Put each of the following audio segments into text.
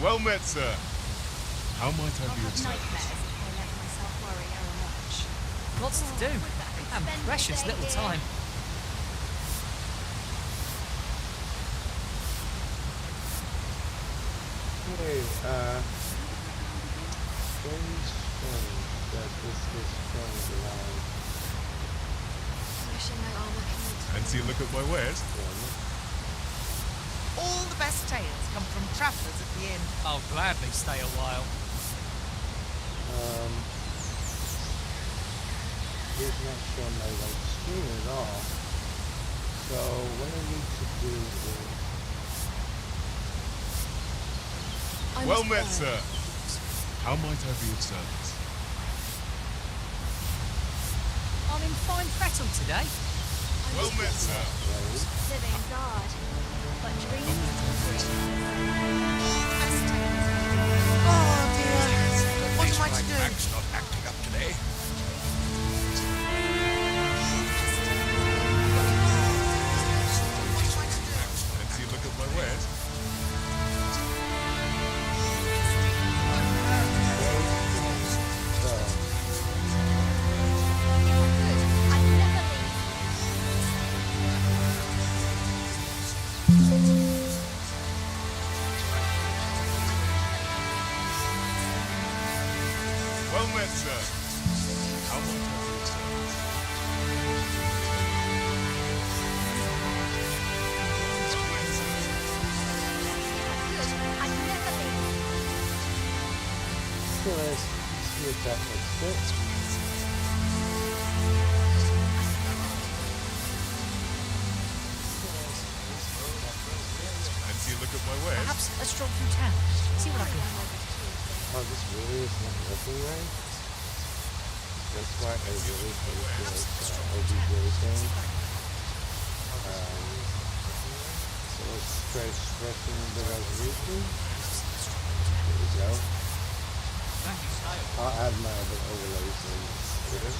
Well met, sir. How might I be of service? Nightmares if I let myself worry very much. Lots to do, and precious little time. Okay, very strange that this is showing around Wishing my armor can Fancy a look at my wares? All the best tales come from travellers at the inn. I'll gladly stay a while. Here's not showing my right screen at all. So what I need to do is Well met, sir. How might I be of service? I'm in fine fettle today. Well met, sir. living guard. But dreams Oh dear. What am I to do? Mac's not acting up today. Fancy a look at my wares? I'd never leave. Well met, sir. How might I be of service? I'd never leave. so let's see if that makes sense. Fancy a look at my wares? Perhaps a stroll through town. See what I can find. Oh, this really is not working right. That's why I really hate this OBJ thing. So let's try stretching the resolution. There we go. I'll add my other overlays in later.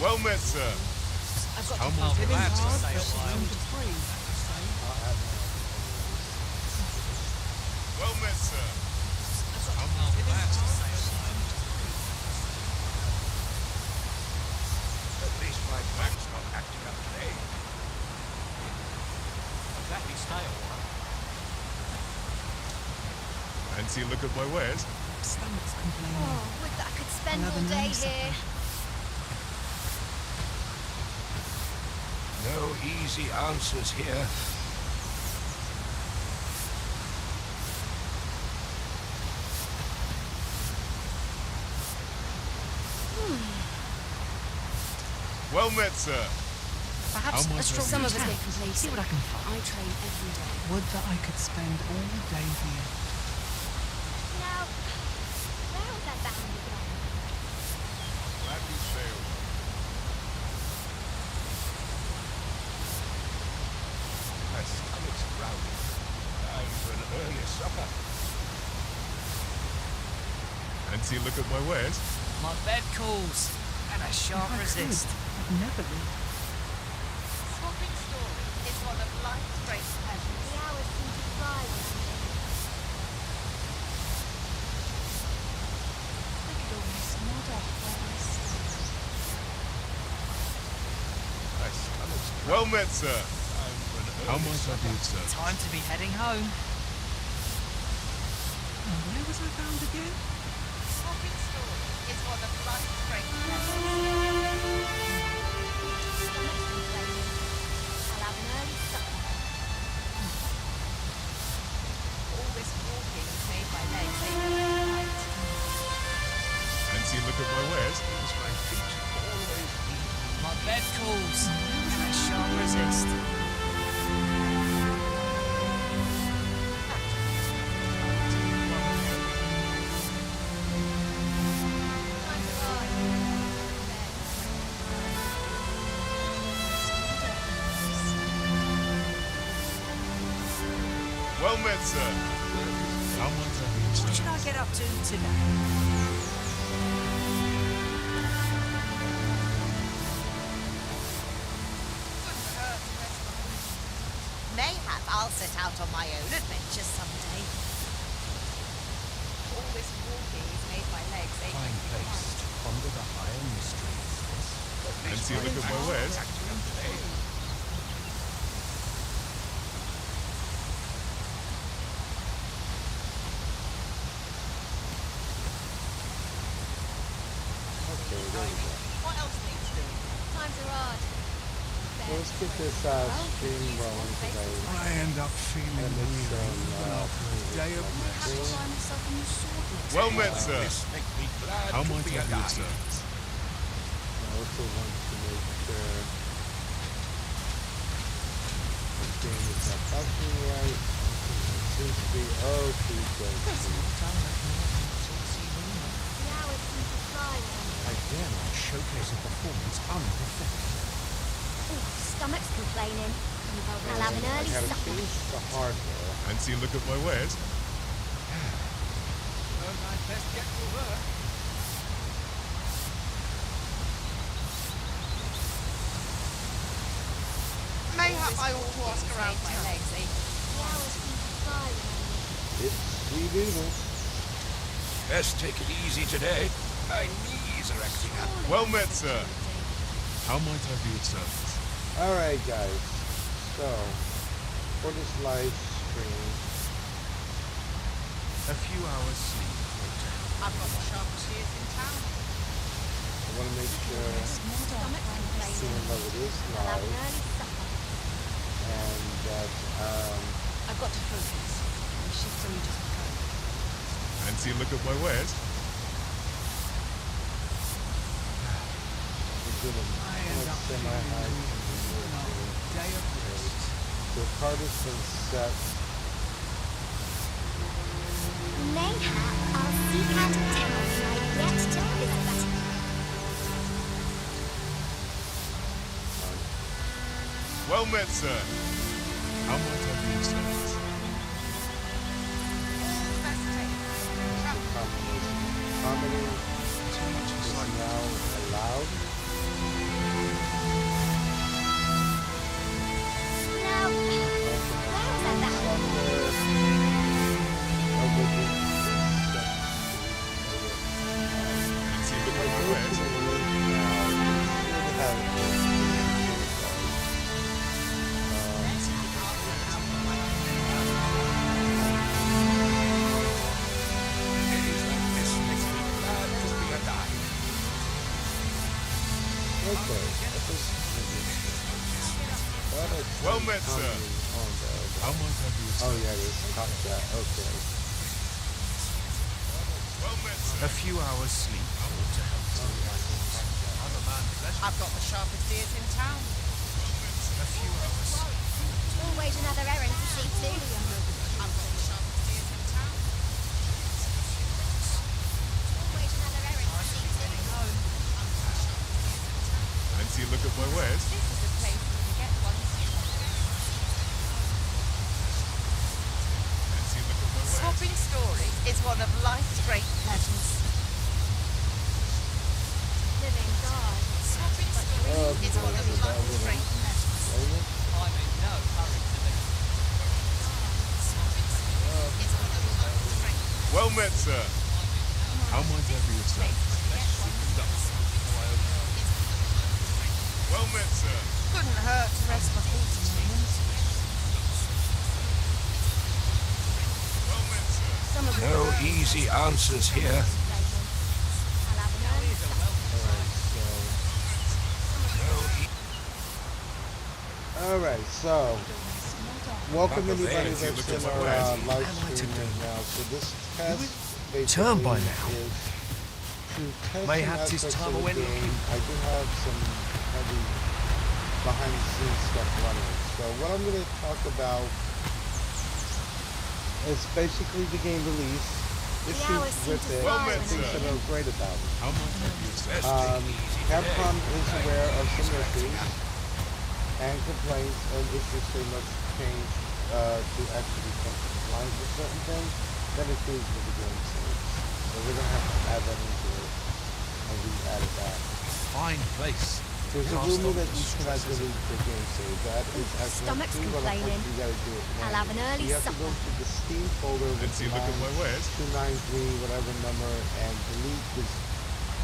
Well met, sir. I've got How to much? live in hard, stay a while. I'll add my Well met, sir. How much? At least my Mac's not acting up today. I'll gladly stay a while. Fancy a look at my wares? Stomach's complaining. Oh, would that I could spend Another all day night here. No easy answers here. Well met, sir. Perhaps How a much stroll have Some through of us town. get complacent. See what I can find. I train every day. Would that I could spend all day here. Now, where was that band again? Gladly stay a while. My stomach's growling. Time for an early supper. Fancy a look at my wares? My bed calls, and a sharp If I could, resist. I'd never leave. Swapping stories is one of life's great pleasures. The hours seem to fly when I'm here. I could almost nod off where I stand. My stomach's Well met, sir. time for an How early might I be supper. of service? Time to be heading home. Now, where was I found again? Swapping stories is one of life's great pleasures. Stomach's complaining. I'll have an early supper. All this walking is made my legs ache right. Fancy a look at my wares? Means my feet always need. My bed calls, and a sharp resist. Well met, sir. How might I be of What service? should I get up to today? Couldn't hurt to rest my feet. Mayhap I'll set out on my own adventures someday. this walking is made my legs ache. Fine place to ponder the higher mysteries. And see, look at my wares. Okay, there we go. What else needs doing? Times are hard. So let's get this stream rolling today. I end up feeling And it's weary even after a day of like rest. this. Well met, sir. This make me glad How to might be I be of alive. service? I also want to make sure the game is not functioning right. It seems to be okay. The hours seem to fly when I dare not showcase a performance unperfected. Ooh, stomach's complaining. I'll have an I early gotta supper. change the hardware. And see, look at my wares. Well, I'd best get to work. Mayhap I ought to ask around my legs ache. The hours seem to fly when It's sweet doodle. Best take it easy today. My knees are acting up. Well met, sir. How might I be of service? Alright guys, so for this live stream, A few hours sleep will tell. I've got the sharpest ears in town. I want to make sure Stomach's complaining. even though it is I'll have an live early supper. and that I've got to focus. My shift's only just begun. And see, look at my wares. we're doing I end up semi-high feeling weary even after a day of rest. the card has been set. Mayhap I'll seek out a town when I get to visit. Well met, sir. How might I be of service? All best taken. Comedy Too much is excitement. now allowed. Now, where was I bound? And see, look at my wares. Days like this makes me glad to be alive. Well met, sir. How might I be of Oh service? yeah, it is. Top that. Okay. Well met, sir. A few hours sleep ought to help. I'm a man of leisure. I've got the sharpest ears in town. A few hours. Always another errand to see to. I've got the sharpest ears in town. Always another errand to see to. And see, look at my wares. This is a place to forget one's And see, look at my wares. Swapping stories is one of life's great pleasures. Living God. Swapping stories is one of life's great pleasures. I'm in no hurry to leave. Swapping stories is one of life's great pleasures. Well met, sir. How might I be of service? Well met, sir. Couldn't hurt to rest my feet a moment. Well met, sir. Some of the No worst easy answers here. I'll have an early supper. Alright, so welcome anybody Hey, that's look in at our my wares. live stream right now. So this test basically Turn by now. is to test Mayhap some 'tis aspects time of I the went game. looking. I do have some heavy behind the scenes stuff running. So what I'm going to talk about is basically the game release, issues hours seem with to it, Well fly met, and things sir. that are great about it. How might I be of service? Capcom is aware of some issues and complaints and issues they must change to actually become compliant with certain things that includes with the game series. So we're going to have to add that into it and we added that. Fine place to There's a rumor that you cannot delete the game save. That is actually Stomach's true, but complaining. unfortunately you gotta do it now. I'll have an early You have to go supper. to the Steam folder with Let's see, look at my wares. 293 whatever number and delete this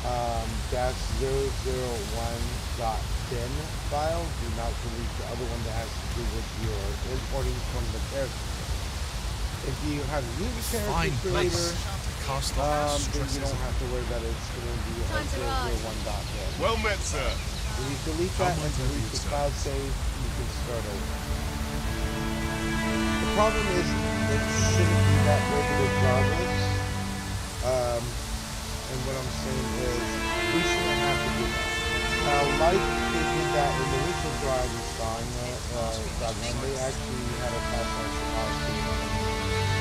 -001.bin file. Do not delete the other one that has to do with your importing from the character. If you have a new Fine character place creator, to cast off then stresses. you don't have to worry about it. It's going to be a Time to ride. 001.bin. Well met, sir. When you delete that and delete the cloud save, you can start over. The problem is it shouldn't be that way regardless. And what I'm saying is we shouldn't have to do that. Now, like they did that in the original Dragon Song, Dogma, they actually had a pass on to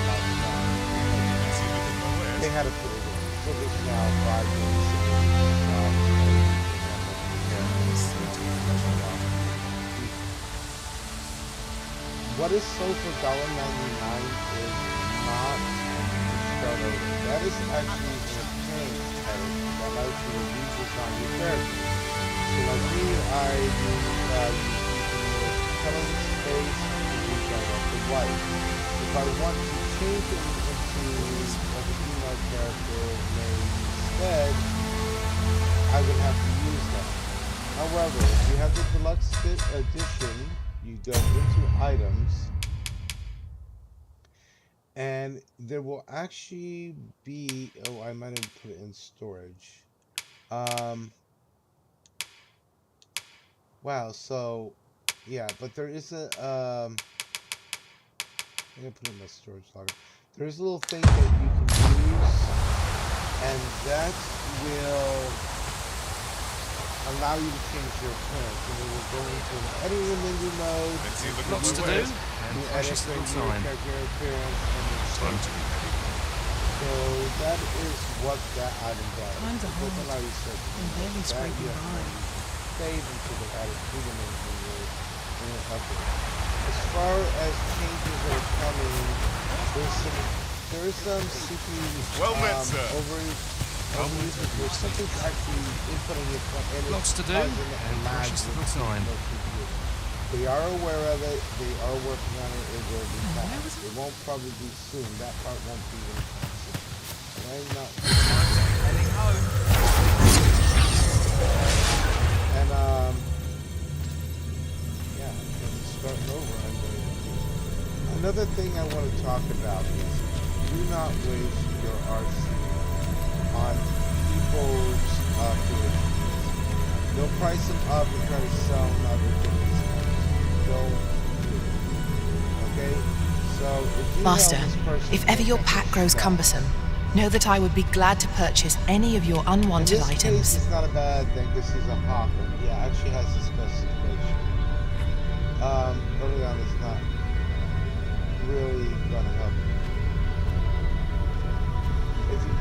Let's see, look at my wares. they had to put it in. So there's now 5 days. What is sold for $1.99 is not start over. That is actually an appearance edit that allows you to redesign your character. So like me, I use the color space to redesign up the white. If I want to change it into like a female character name instead, I would have to use that. However, if you have the deluxe edition, you go into items, and there will actually be, oh, I might have put it in storage. Wow, so, yeah, but there is a, I'm going to put it in my storage logger. There's a little thing that you can use, and that will allow you to change your appearance, and it will go into an editing menu mode. Let's see, look at Lots my to do, wares. and You edit precious your little time. character appearance, and it's Time to be ready. so that is what that item does. Times are It doesn't hard. allow you to I'm barely that scraping you have by. to save until they add it to the menu and it updates. As far as changes that are coming, there's some CPU Well met, sir. overusage where something's actually inputting it and it's Lots to do, causing it and lag precious with little time. no CPU. They are aware of it. They are working on it. It will be where fast. was it? It won't probably be soon. That part won't be anytime soon. And not. Heading home. And yeah, and starting over. Another thing I want to talk about is do not waste your RC on people's creations. They'll price them up and try to sell them out ridiculous prices. Don't do it. Okay? So if you Master, know this person if ever your pack grows cumbersome, know that I would be glad to purchase any of your unwanted in this items. case, it's not a bad thing. This is a hawker. Yeah, it actually has the specification. Early on, it's not really gonna help you. If you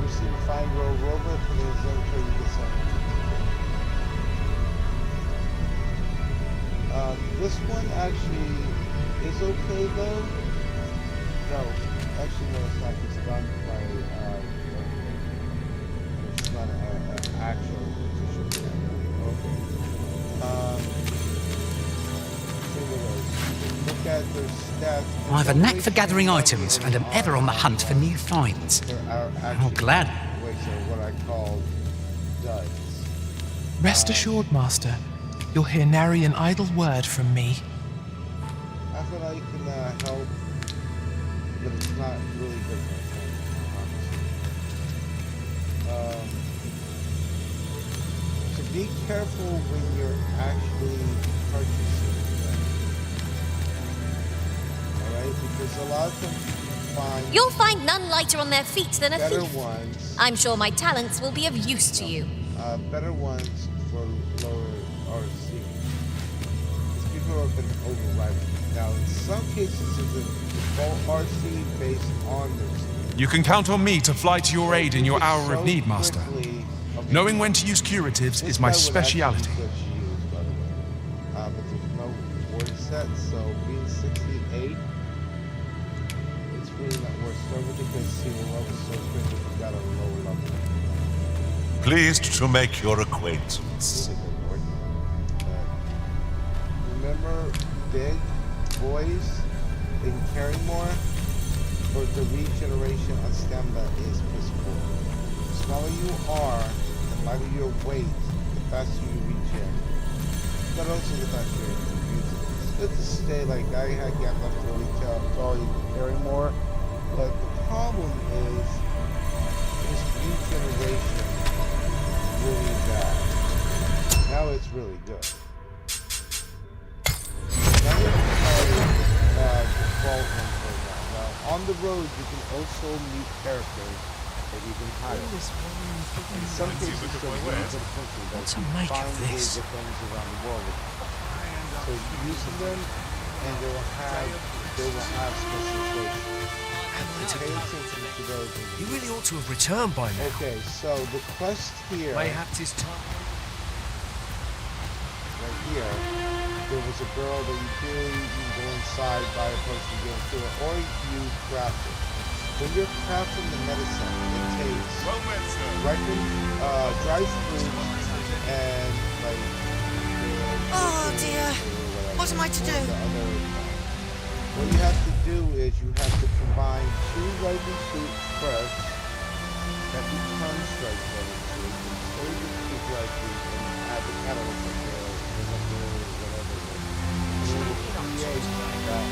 receive a fine rover from the zone trade, you get something. This one actually is okay though. No, actually no, it's not. It's done by it's not an actual official. Okay. Look at their stats. I have a knack for gathering items and am ever on the hunt for new finds. How glad. Wait, so what I call duds. Rest assured, Master, you'll hear nary an idle word from me. I feel like you can help, but it's not really good for honestly. So be careful when you're actually purchasing things. Alright? Because a lot of them find You'll find none lighter on their feet than a better thief. ones. I'm sure my talents will be of use to you. Better ones for lower RC. Because people have been overriding. Now, in some cases, it's a default RC based on this. You can count on me to fly to your aid in your hour of need, Master. Knowing when to use curatives is my speciality. But there's no word set, so being 68, it's really not worth starting because see the level so quick if you got a low level. Pleased to make your acquaintance. This is a good word. armor big boys, they can carry more, but the regeneration on stamina is piss poor. The smaller you are, the lighter your weight, the faster you regen. But also the faster you're able to use it. It's good to stay like I had got enough to really tall you can carry more, but the problem is this regeneration really bad. Now it's really good. Now we're going to try default ones right now. Now on the road you can also meet characters that you can hire. In some cases it's a really good function that What's you a make of find ways this? of things around the world. So using them and they will have specifications. Pay attention to those. You really ought to have returned by now. Okay, so the quest here, Mayhaps it's time. right here, there was a girl that you can go inside, buy a potion, go to it, or you craft it. When you're crafting the medicine, it takes Well met, sir. ripened, dried fruit, and like. Oh, dear. What am I to do? What you have to do is you have to combine 2 ripened fruit fresh that becomes dried fruit, so you keep dried fruit and add the catalyst of the whatever it is. And it will create that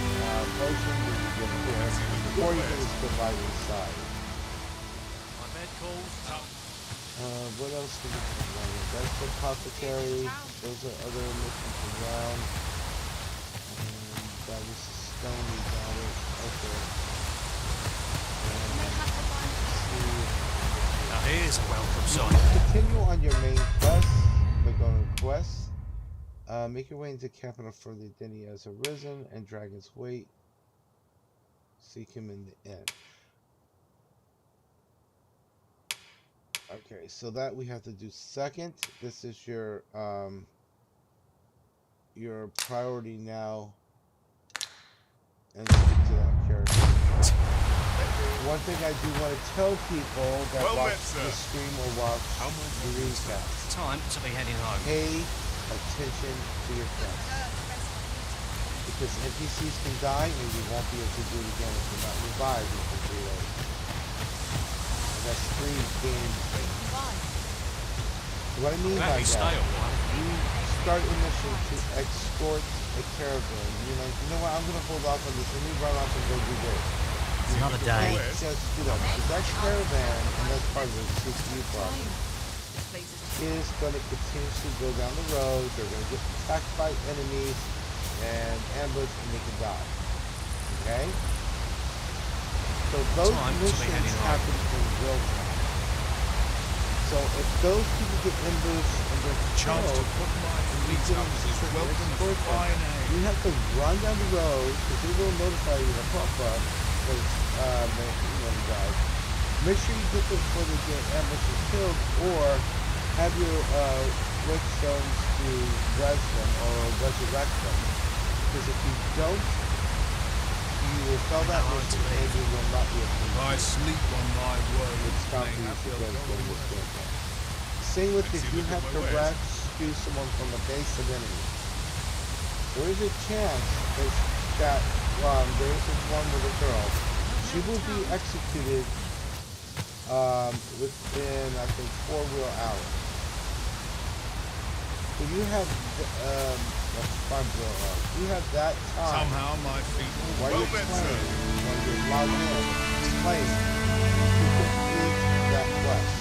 potion that you get here before you can just divide inside. What else do we have? That's the apothecary. Those are other missions around. That was the stone we got it. Okay. Now here's a welcome sign. Continue on your main quest. Click on requests. Make your way into capital for the identity has arisen and Dragon's Weight. Seek him in the end. Okay, so that we have to do second. This is your priority now. And stick to that character. One thing I do want to tell people that Well watch met, the sir. stream or watch the recap, Time to be heading home. pay attention to your friends. Because NPCs can die and you won't be able to do it again if you're not revived in 3 days. And that's 3 games. What I mean by that, you start a mission to escort a caravan. You're like, you know what, I'm going to hold off on this. Let me run off and go do this. It's another day. Just do that. Because that caravan, and that's part of the CPU problem, is going to continuously go down the road. They're going to get attacked by enemies and ambushed, and they can die. Okay? So those missions happen in real time. So if those people get ambushed and they're Chance to killed, put my elite up as welcome as fine you have to run down the road because they will notify you to pop up because you guys. Make sure you get them before they get ambushed and killed, or have your whetstones to res them or resurrect them. Because if you don't, you will fail that mission and you will not be able to do I it. sleep on my word. It's time for you to go to this game. Same with if you have to rescue someone from a base of enemies. There is a chance that there is one with a girl. She will be executed within, I think, 4 real hours. So you have 5 real hours. You have that time. Somehow my feet While you're playing, while you're logged in, playing, to complete that quest.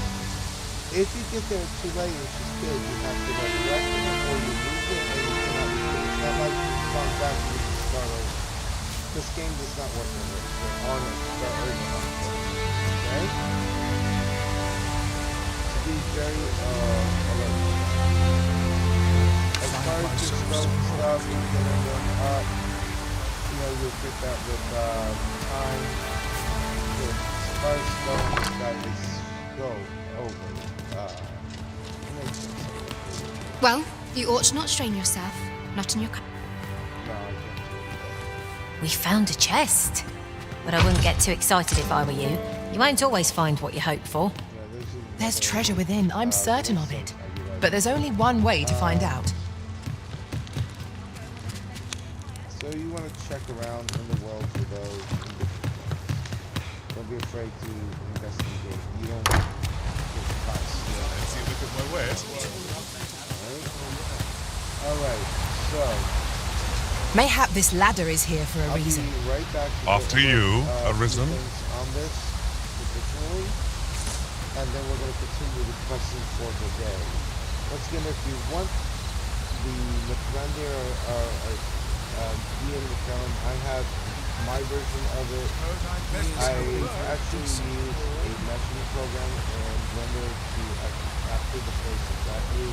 If you get there too late and she's killed, you have to resurrect her or you lose it and you cannot be killed. It's not like you come back and you can start over. This game does not work that way. They're on it. Start over. Okay? To be very alert. As far as your stuff, you can end up, you'll get that with time. The sparse stones that is go over. Well, you ought to not strain yourself. Not in your... No, I can't do that. We found a chest. But I wouldn't get too excited if I were you. You won't always find what you hope for. There's treasure within, I'm certain of it. But there's only one way to find out. you want to check around in the world for those conditions. Don't be afraid to investigate. You don't get caught stealing. Let's see, look at my wares. Alright, so Mayhap this ladder is here for a I'll reason. be right back to After go over, you, a few Arisen. things on this additionally, and then we're going to continue the questions for the day. Once again, if you want the McRender or Ian McCallum, I have my version of it. I actually use a meshing program and Blender to actually capture the face exactly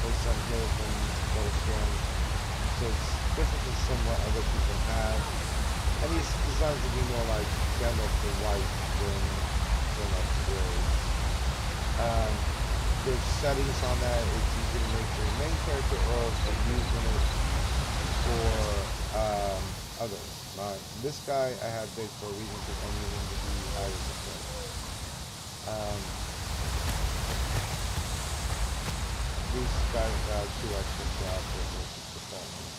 based on his and those scans. So it's different than some what other people have. And he's designed to be more like Gandalf the White than like gray. There's settings on that. It's easy to make your main character or using it for others. This guy I have big for a reason because I need him to be higher than this. These guys got 2 extra jobs with this performance.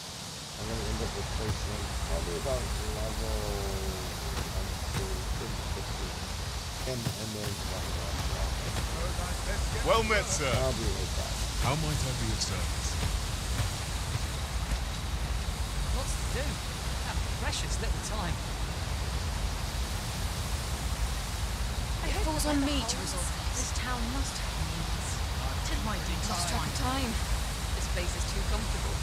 I'm going to end up replacing probably about level 10 and then Well met, sir. I'll be right back. How might I be of service? Lots to do. Have precious little time. It falls on me to resolve this. This town must have needs. It might do Lost track of time. This place is too comfortable.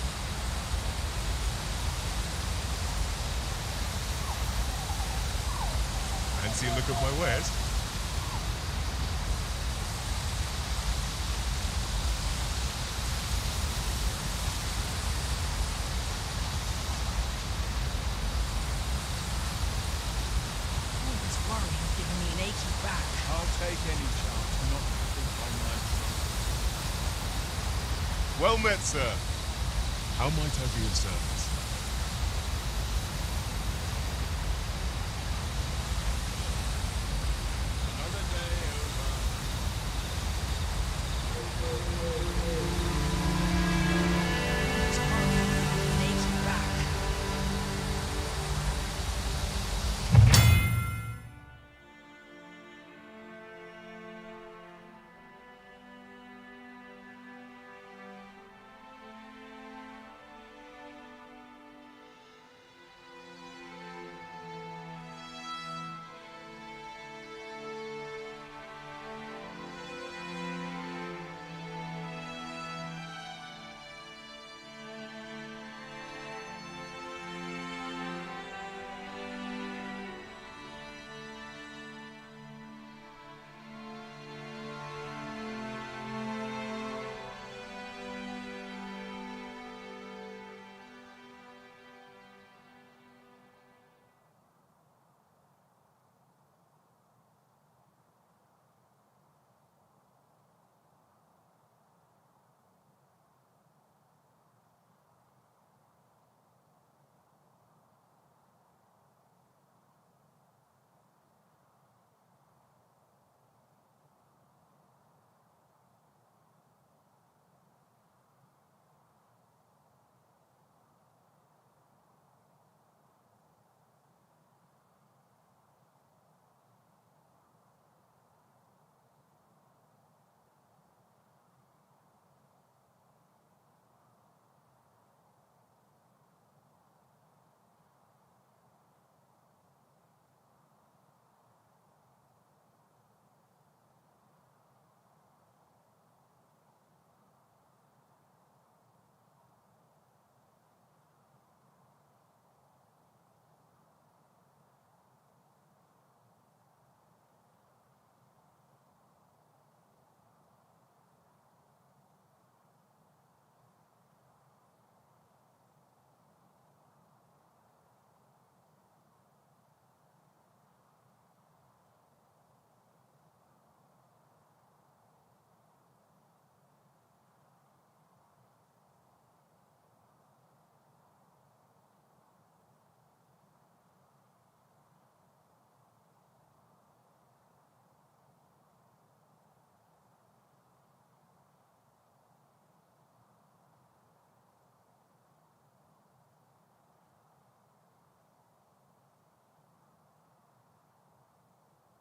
Fancy a look at my wares? All this worrying giving me an achy back. I'll take any chance not to think I might. Well met, sir. How might I be of service? Another day over. All this worrying giving me an achy back.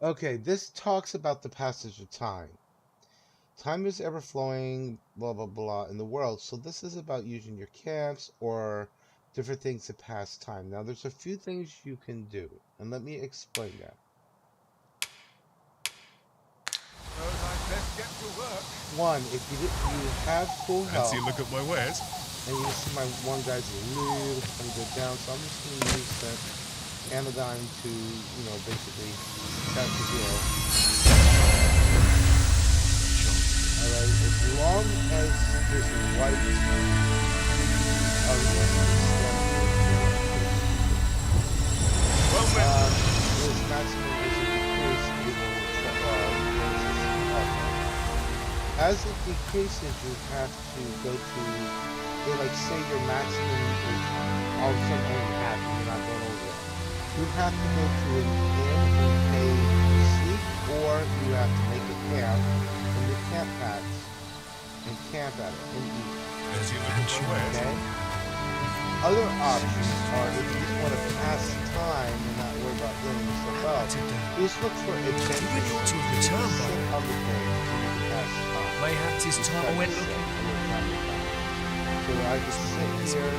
Okay, this talks about the passage of time. Time is ever flowing, blah blah blah, in the world. So this is about using your camps or different things to pass time. Now, there's a few things you can do, and let me explain that. One, if you have full health. Fancy a look at my wares? And you see my one guy's a little kind of go down, so I'm just going to use that anodyne to, basically catch the deal. Alright, as long as this white this maximum is a decrease, it will as it decreases, you have to go to, like say your maximum is all of a sudden only half, you're not going over it. You have to go to an inn and pay sleep, or you have to make a camp in the camp packs and camp at it and eat. As you look at my wares. Okay? Other options are if you just want to pass time and not worry about getting stuff out, you just look for adventures. You really ought to have returned by Sit on the thing and pass time. Mayhap 'tis time I went looking. So I just sit here.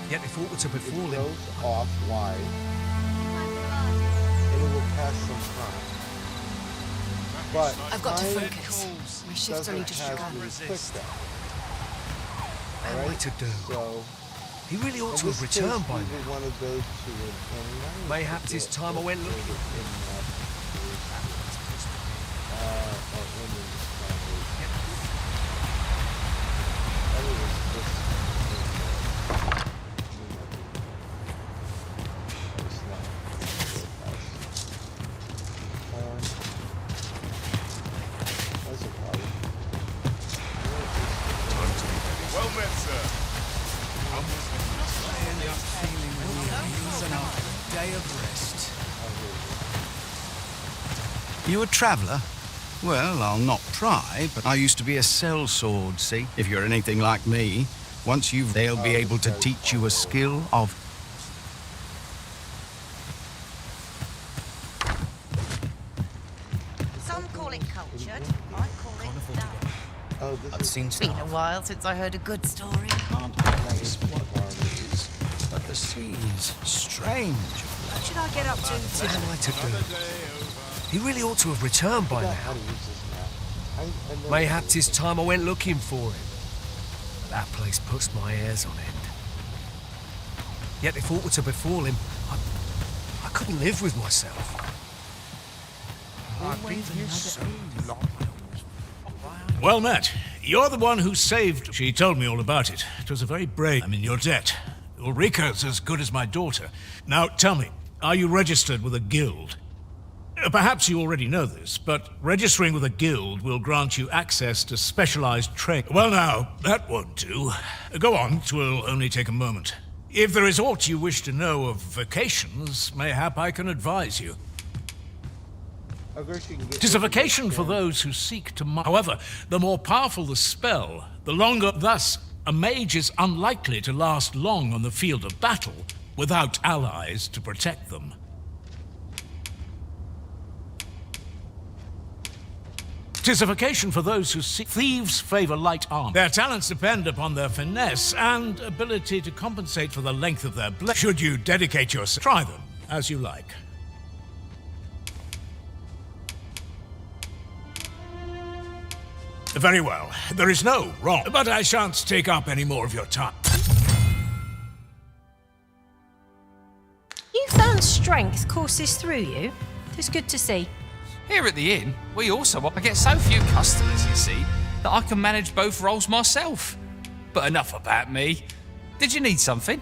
Yet if aught were to befall It him, goes off wide, and it will pass some time. But I've got to time focus. My shift's only just doesn't begun. have really quick though. how am I Alright? to do? So He really ought in to have this returned case, by we now. would want to go to an Mayhap 'tis time I went looking. Well met, sir. Day of rest. You a traveller? Well, I'll not pry, but I used to be a sellsword, see? If you're anything like me, once they'll be able to teach you a skill of... Some call it cultured. I call it dumb. I've seen It's been a while since I heard a good story. Can't place what it is, but the seas, strange. What should I get up to? What am I to do? He really ought to have returned by now. Mayhap 'tis time I went looking for him. But that place puts my hairs on end. Yet if aught were to befall him, I couldn't live with myself. I've been here so long. Well met. You're the one who saved... She told me all about it. It was a very brave... I'm in your debt. Ulrika's as good as my daughter. Now, tell me, are you registered with a guild? Perhaps you already know this, but registering with a guild will grant you access to specialized training. Well now, that won't do. Go on, 'twill only take a moment. If there is aught you wish to know of vacations, mayhap I can advise you. Tis a vacation for those who seek to... However, the more powerful the spell, the longer... Thus, a mage is unlikely to last long on the field of battle without allies to protect them. 'Tis a vacation for those who seek... Thieves favor light armor. Their talents depend upon their finesse and ability to compensate for the length of their blade. Should you dedicate yourself... Try them, as you like. Very well. There is no wrong, but I shan't take up any more of your time. You found strength courses through you. It's good to see. Here at the inn, we also... I get so few customers, you see, that I can manage both roles myself. But enough about me. Did you need something?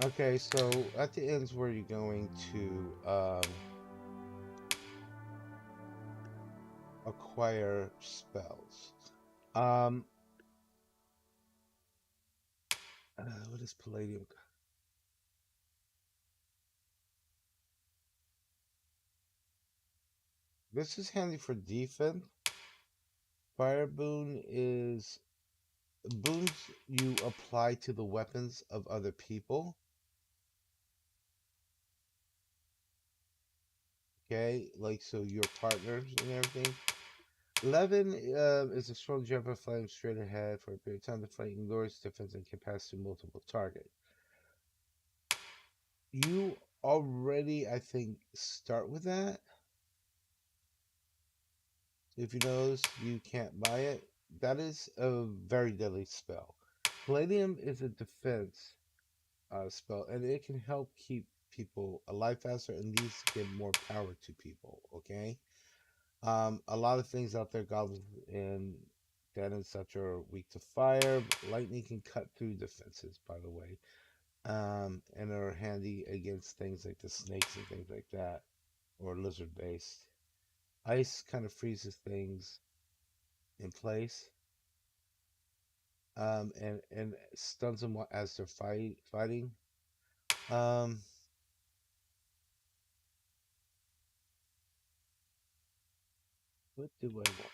Okay, so at the end's where you're going to acquire spells. What is Palladium? This is handy for defense. Fire Boon is boons you apply to the weapons of other people. Okay, like so your partners and everything. 11 is a strong jumper flying straight ahead for a period of time. The flight ignores defense and can pass through multiple targets. You already, I think, start with that. If you notice, you can't buy it. That is a very deadly spell. Palladium is a defense spell, and it can help keep people alive faster and these give more power to people. Okay. A lot of things out there, goblins and dead and such are weak to fire. Lightning can cut through defenses, by the way, and are handy against things like the snakes and things like that, or lizard based. Ice kind of freezes things in place, and stuns them as they're fighting. What do I want first?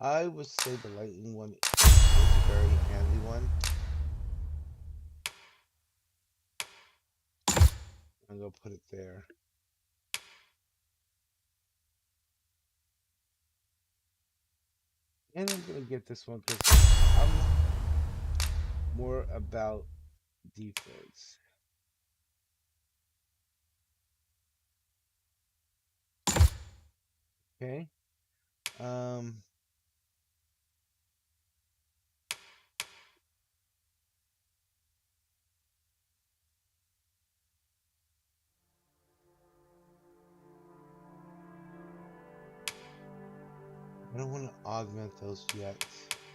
I would say the lightning one is a very handy one. I'm gonna put it there. And I'm gonna get this one because I'm more about defense. Okay. I don't want to augment those yet.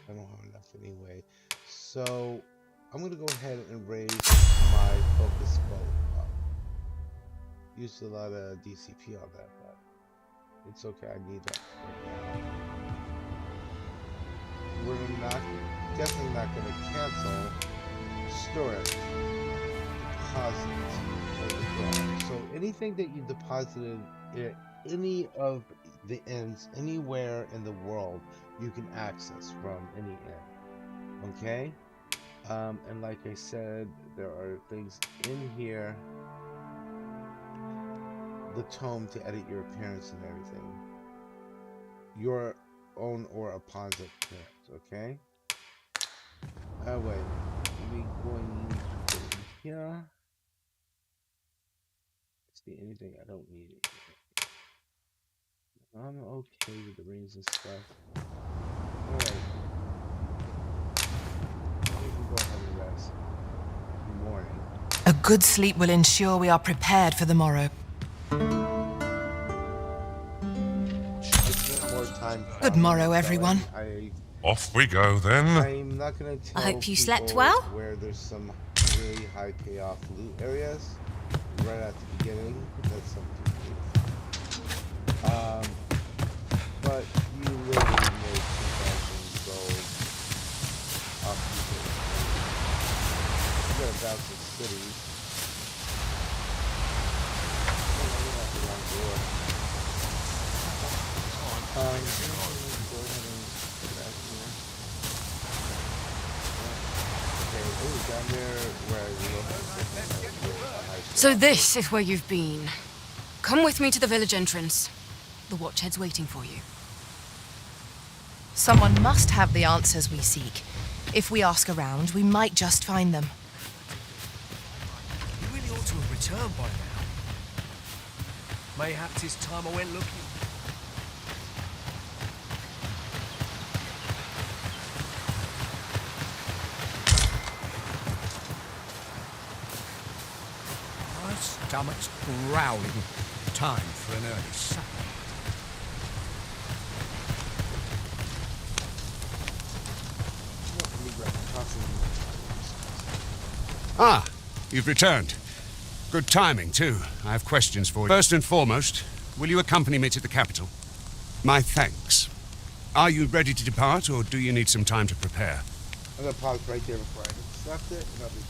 I don't have enough anyway. So I'm going to go ahead and raise my focus bow up. Used a lot of DCP on that, but it's okay. I need that right now. We're definitely not going to cancel storage deposit. So anything that you deposited at any of the ends anywhere in the world, you can access from any end. Okay, and like I said, there are things in here, the tome to edit your appearance and everything, your own or upon the appearance. Okay. Wait, we going here. See anything I don't need it. I'm okay with the rings and stuff. Alright. We can go ahead and rest. Good morning. A good sleep will ensure we are prepared for the morrow. Good morrow, everyone. Off we go then. I'm not gonna tell I hope you slept people well. where there's some really high payoff loot areas right at the beginning. That's something to do. But you really make 2,000 gold off people. You gotta bounce the city. Oh, I'm not the wrong door. Go ahead and put that here. Okay, oh, down there where I look. So this is where you've been. Come with me to the village entrance. The watchhead's waiting for you. Someone must have the answers we seek. If we ask around, we might just find them. You really ought to have returned by now. Mayhaps it's time I went looking. My stomach's growling. Time for an early supper. Ah, you've returned. Good timing, too. I have questions for you. First and foremost, will you accompany me to the capital? My thanks. Are you ready to depart, or do you need some time to prepare? I'm gonna pause right there before I accept it, and I'll be...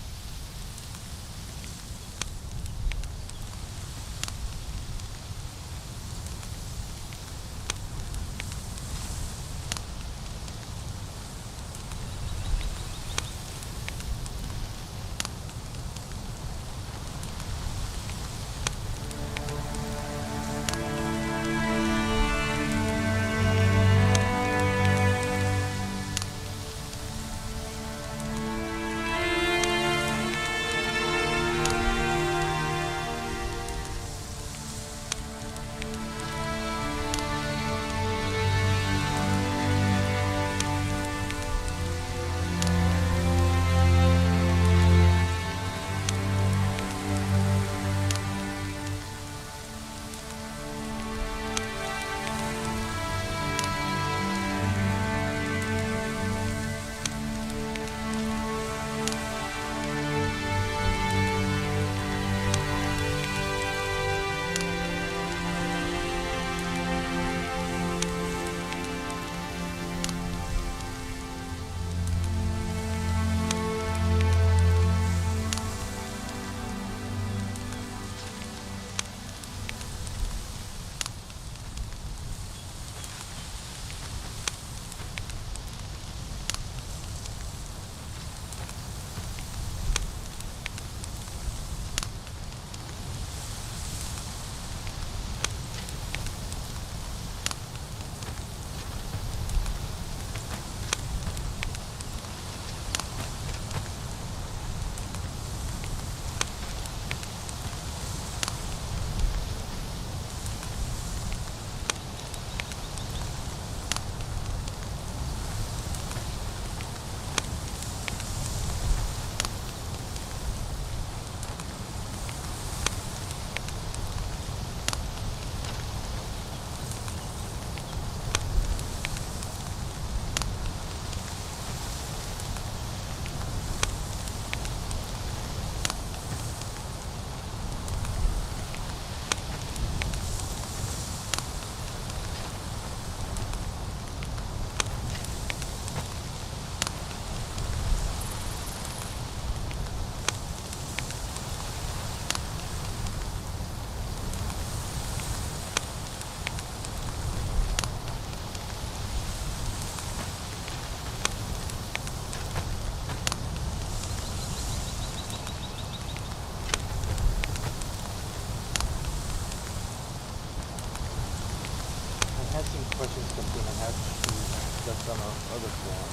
had some questions something I have to discuss on our other forum.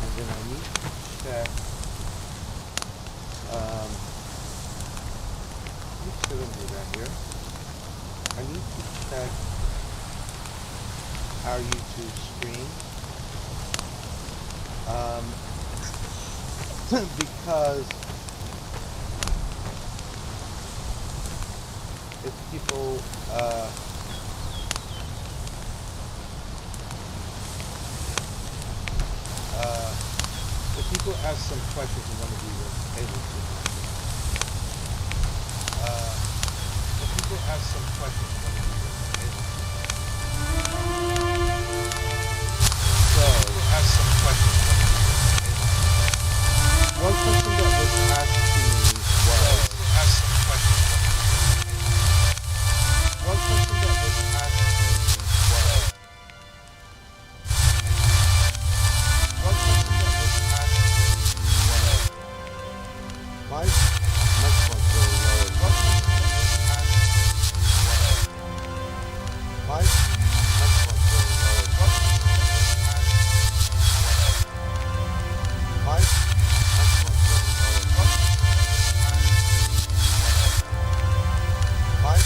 And then I need to check, let me still do that here. I need to check our YouTube stream. Because if people, if people ask some questions and want to be able to, if people ask some questions and want to be able to, so ask some questions. One question that was asked to me was, ask some questions. One question that was asked to me was, one question that was asked to me was, my microphone's really low. One question that was asked to me was, my microphone's really low. One question that was asked to me was, my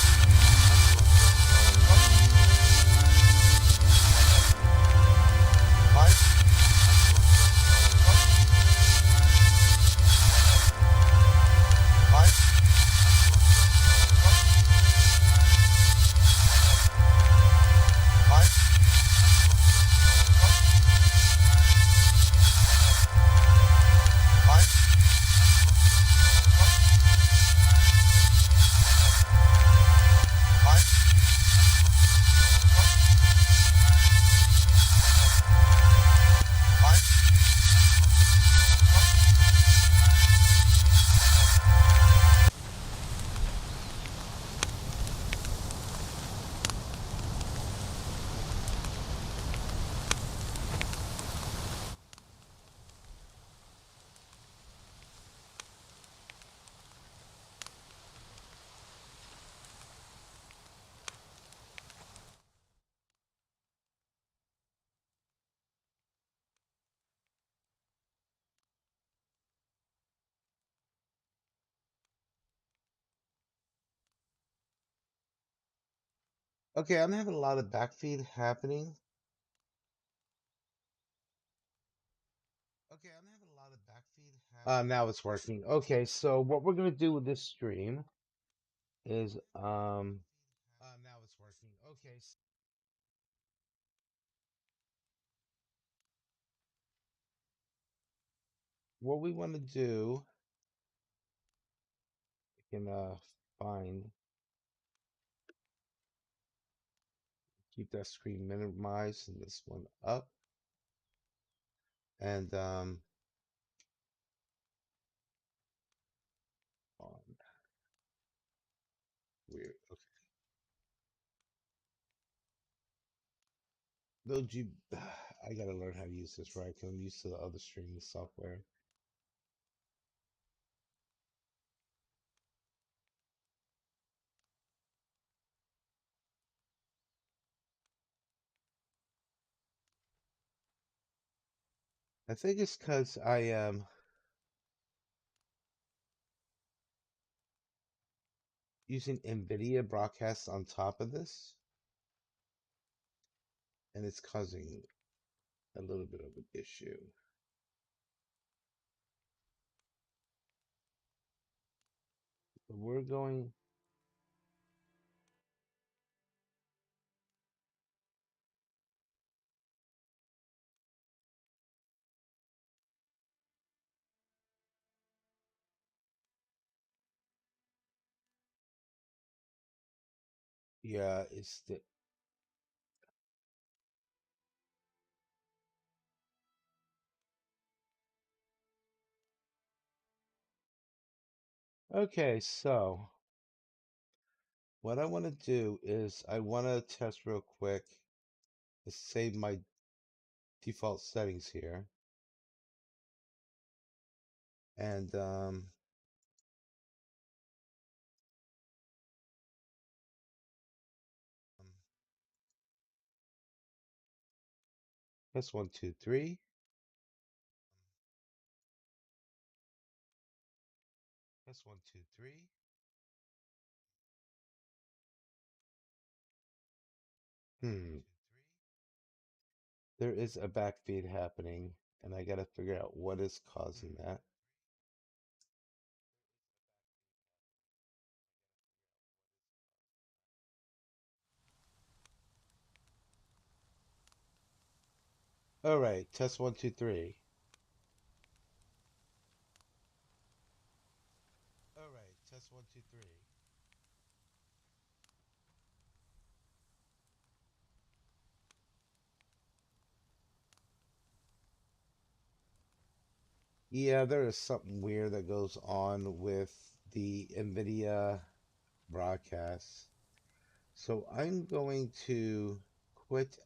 Okay, I'm having a lot of backfeed happening. Okay, I'm having a lot of backfeed happening. Now it's working. Okay, so what we're gonna do with this stream is now it's working. Okay. What we want to do, we can find, keep that screen minimized and this one up, and on. Weird. Okay. Though you, I gotta learn how to use this right because I'm used to the other streaming software. I think it's because I am using nvidia broadcast on top of this, and it's causing a little bit of an issue. So we're going. Yeah, it's the. Okay, so what I want to do is I want to test real quick to save my default settings here. And Test 1, 2, 3. Test 1, 2, 3. There is a backfeed happening, and I gotta figure out what is causing that. All right, test 1, 2, 3. All right, test 1, 2, 3. Yeah, there is something weird that goes on with the NVIDIA broadcast. So I'm going to quit.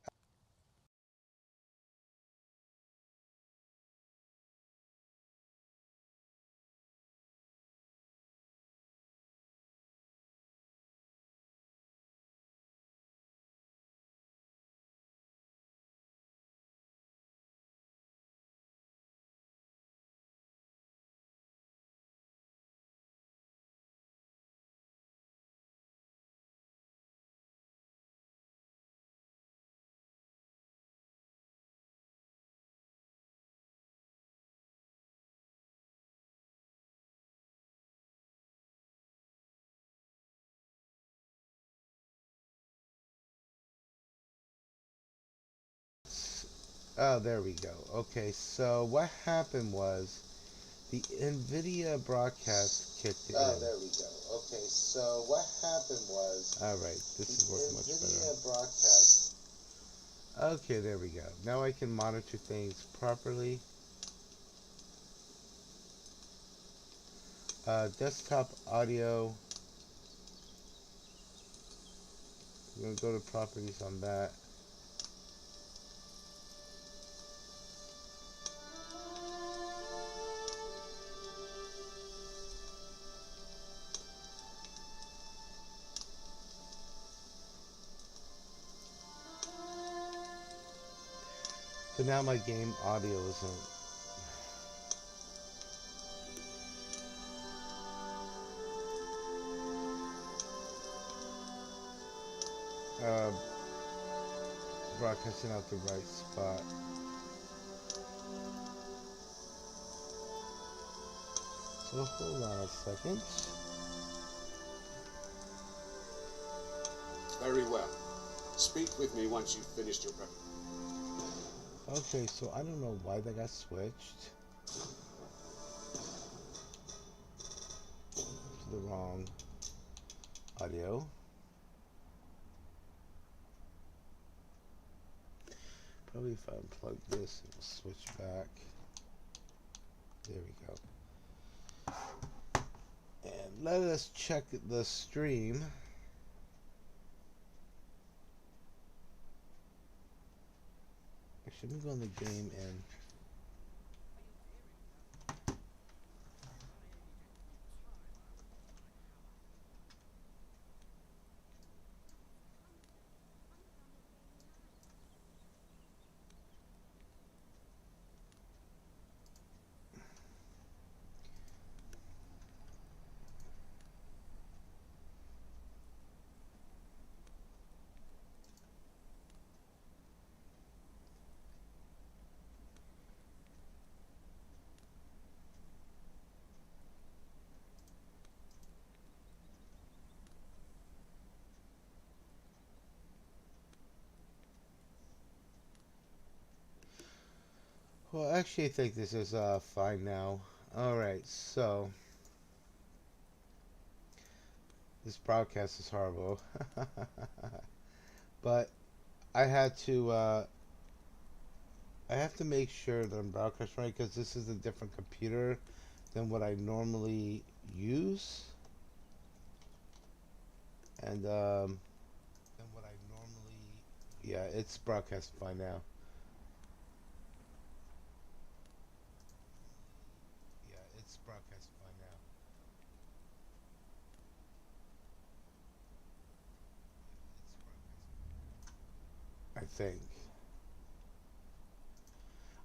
Oh, there we go. Okay, so what happened was the NVIDIA broadcast kicked in. Oh, there we go. Okay, so what happened was... All right, this is working much better. NVIDIA broadcast... Okay, there we go. Now I can monitor things properly. Desktop audio. I'm going to go to properties on that. So now my game audio isn't... broadcasting out the right spot. So hold on a second. Very well. Speak with me once you've finished your prep. Okay, so I don't know why they got switched to the wrong audio. Probably if I unplug this, it will switch back. There we go. And let us check the stream. Actually, let me go in the game and... Well, actually, I think this is fine now. Alright, so... This broadcast is horrible. But I had to... I have to make sure that I'm broadcasting right, because this is a different computer than what I normally use. And, yeah, it's broadcast fine now. Yeah, it's broadcast fine now. I think.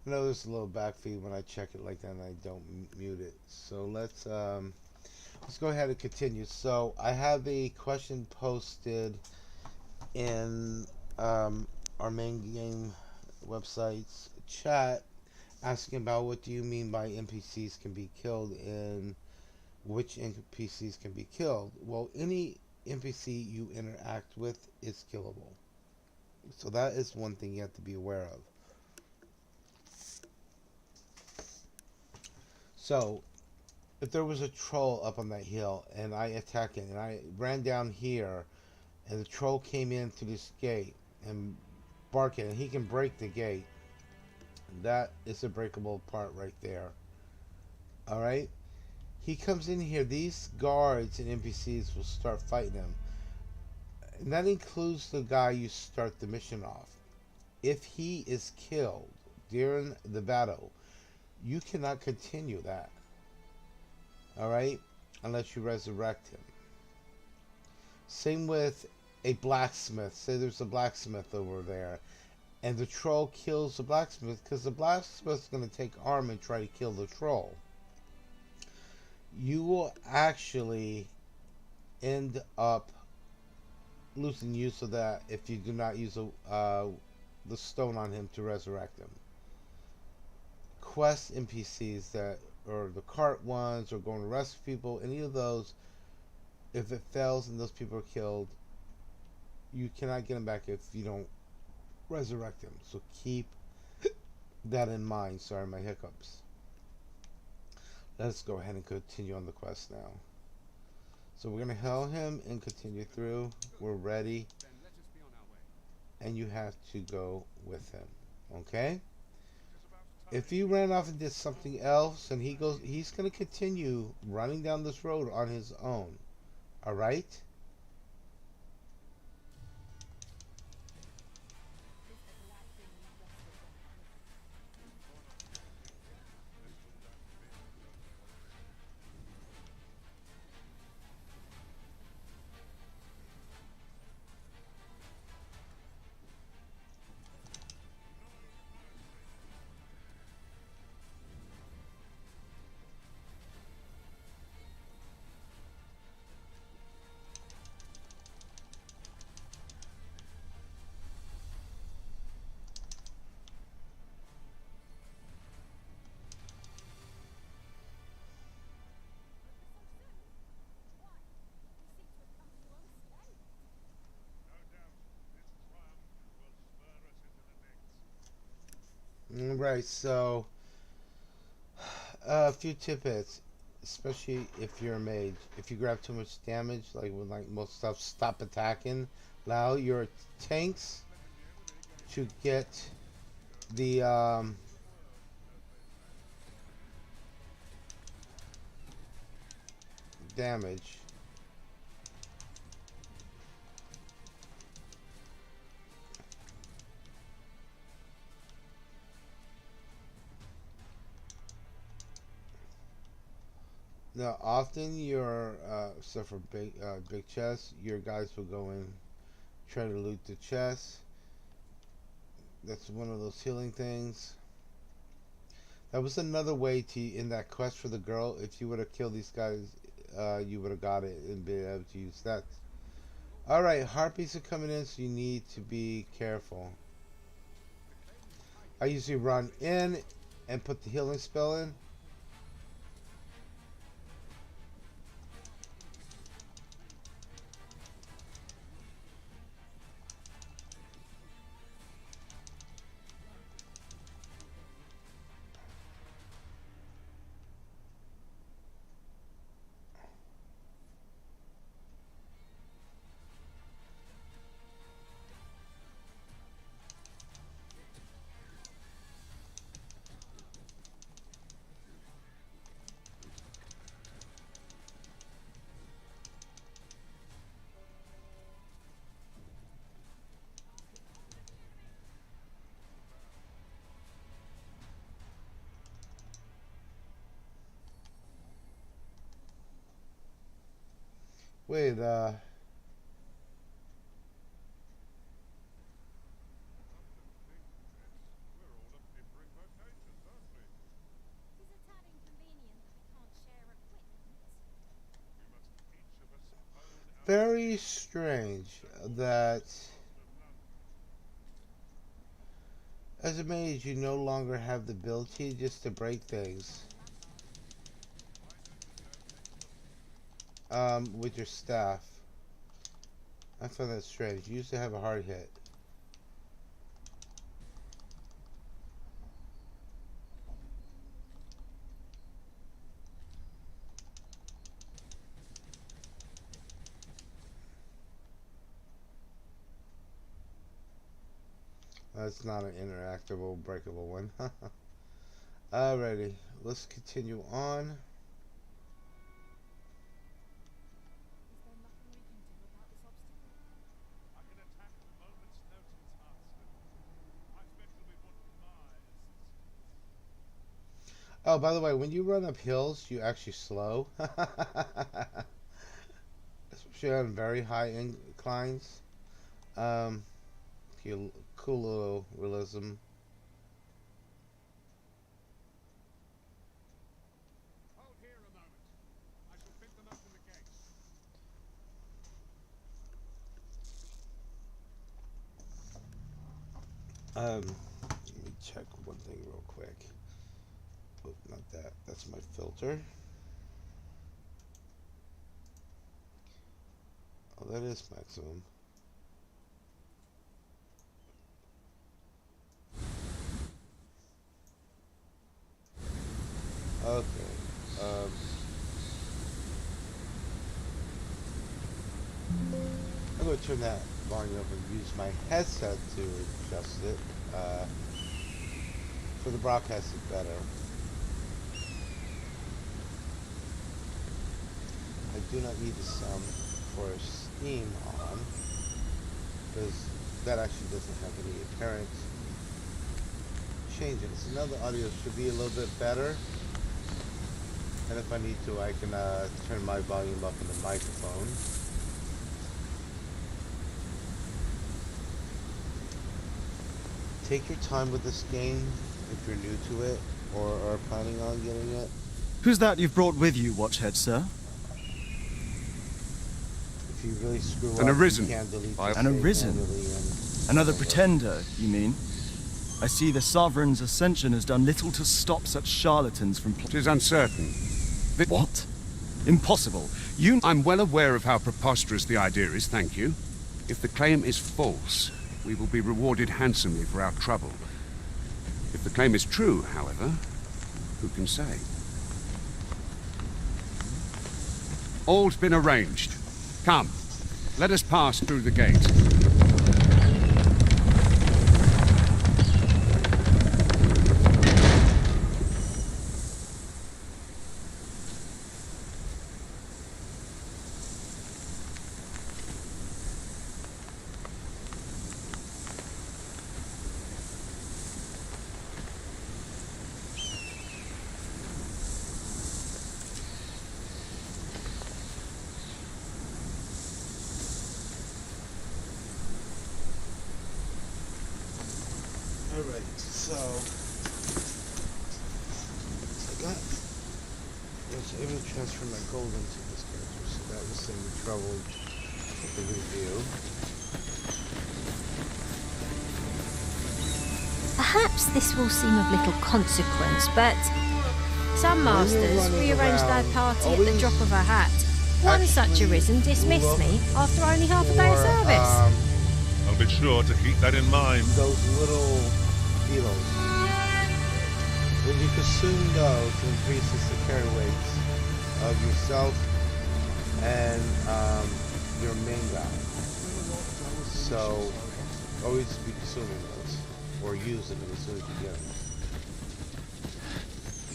I know there's a little back feed when I check it like that and I don't mute it. So let's go ahead and continue. So I have a question posted in our main game website's chat asking about what do you mean by NPCs can be killed and which NPCs can be killed. Well, any NPC you interact with is killable. So that is one thing you have to be aware of. So if there was a troll up on that hill and I attacked it and I ran down here and the troll came in through this gate and barked it and he can break the gate, that is a breakable part right there. Alright? He comes in here, these guards and NPCs will start fighting him. And that includes the guy you start the mission off. If he is killed during the battle, you cannot continue that. Alright? Unless you resurrect him. Same with a blacksmith. Say there's a blacksmith over there. And the troll kills the blacksmith because the blacksmith's going to take arm and try to kill the troll. You will actually end up losing use of that if you do not use the stone on him to resurrect him. Quest NPCs that or the cart ones or going to rescue people, any of those, if it fails and those people are killed, you cannot get them back if you don't resurrect them. So keep that in mind. Sorry, my hiccups. Let's go ahead and continue on the quest now. So we're going to hail him and continue through. We're ready. And you have to go with him. Okay? If he ran off and did something else and he's going to continue running down this road on his own. Alright? Right, so a few tidbits, especially if you're a mage. If you grab too much damage, like with most stuff, stop attacking. Allow your tanks to get the damage. Now, often your except for big chests, your guys will go in, try to loot the chest. That's one of those healing things. That was another way to in that quest for the girl. If you would have killed these guys, you would have got it and been able to use that. All right, harpies are coming in, so you need to be careful. I usually run in and put the healing spell in. Wait, Very strange that as a mage you no longer have the ability just to break things with your staff. I find that strange. You used to have a hard hit. That's not an interactable, breakable one. Alrighty, let's continue on. Oh, by the way, when you run up hills, you actually slow. Especially on very high inclines. Cool little realism. Hold here a moment. I shall pick them up from the gate. Let me check one thing real quick. Oh, not that. That's my filter. Oh, that is maximum. Okay. I'm going to turn that volume up and use my headset to adjust it. For the broadcast, it's better. I do not need the sum for Steam on, because that actually doesn't have any apparent changes. Now the audio should be a little bit better. And if I need to, I can turn my volume up in the microphone. Take your time with this game if you're new to it or are planning on getting it. Who's that you've brought with you, Watchhead, sir? If you really screw up, An arisen. you can delete An arisen? Another pretender, you mean? I see the Sovereign's ascension has done little to stop such charlatans from... It is uncertain. What? Impossible. I'm well aware of how preposterous the idea is, thank you. If the claim is false, we will be rewarded handsomely for our trouble. If the claim is true, however, who can say? All's been arranged. Come, let us pass through the gate. Alright, so I was able to transfer my gold into this character, so that was saving me trouble with the review. Perhaps this will seem of little consequence, but some masters rearrange their party at the drop of a hat. One such arisen dismissed me after only half a day of service. I'll be sure to keep that in mind. Those little beetles. When you consume those, it increases the carry weights of yourself and your main guy. So always be consuming those or using them as soon as you get them.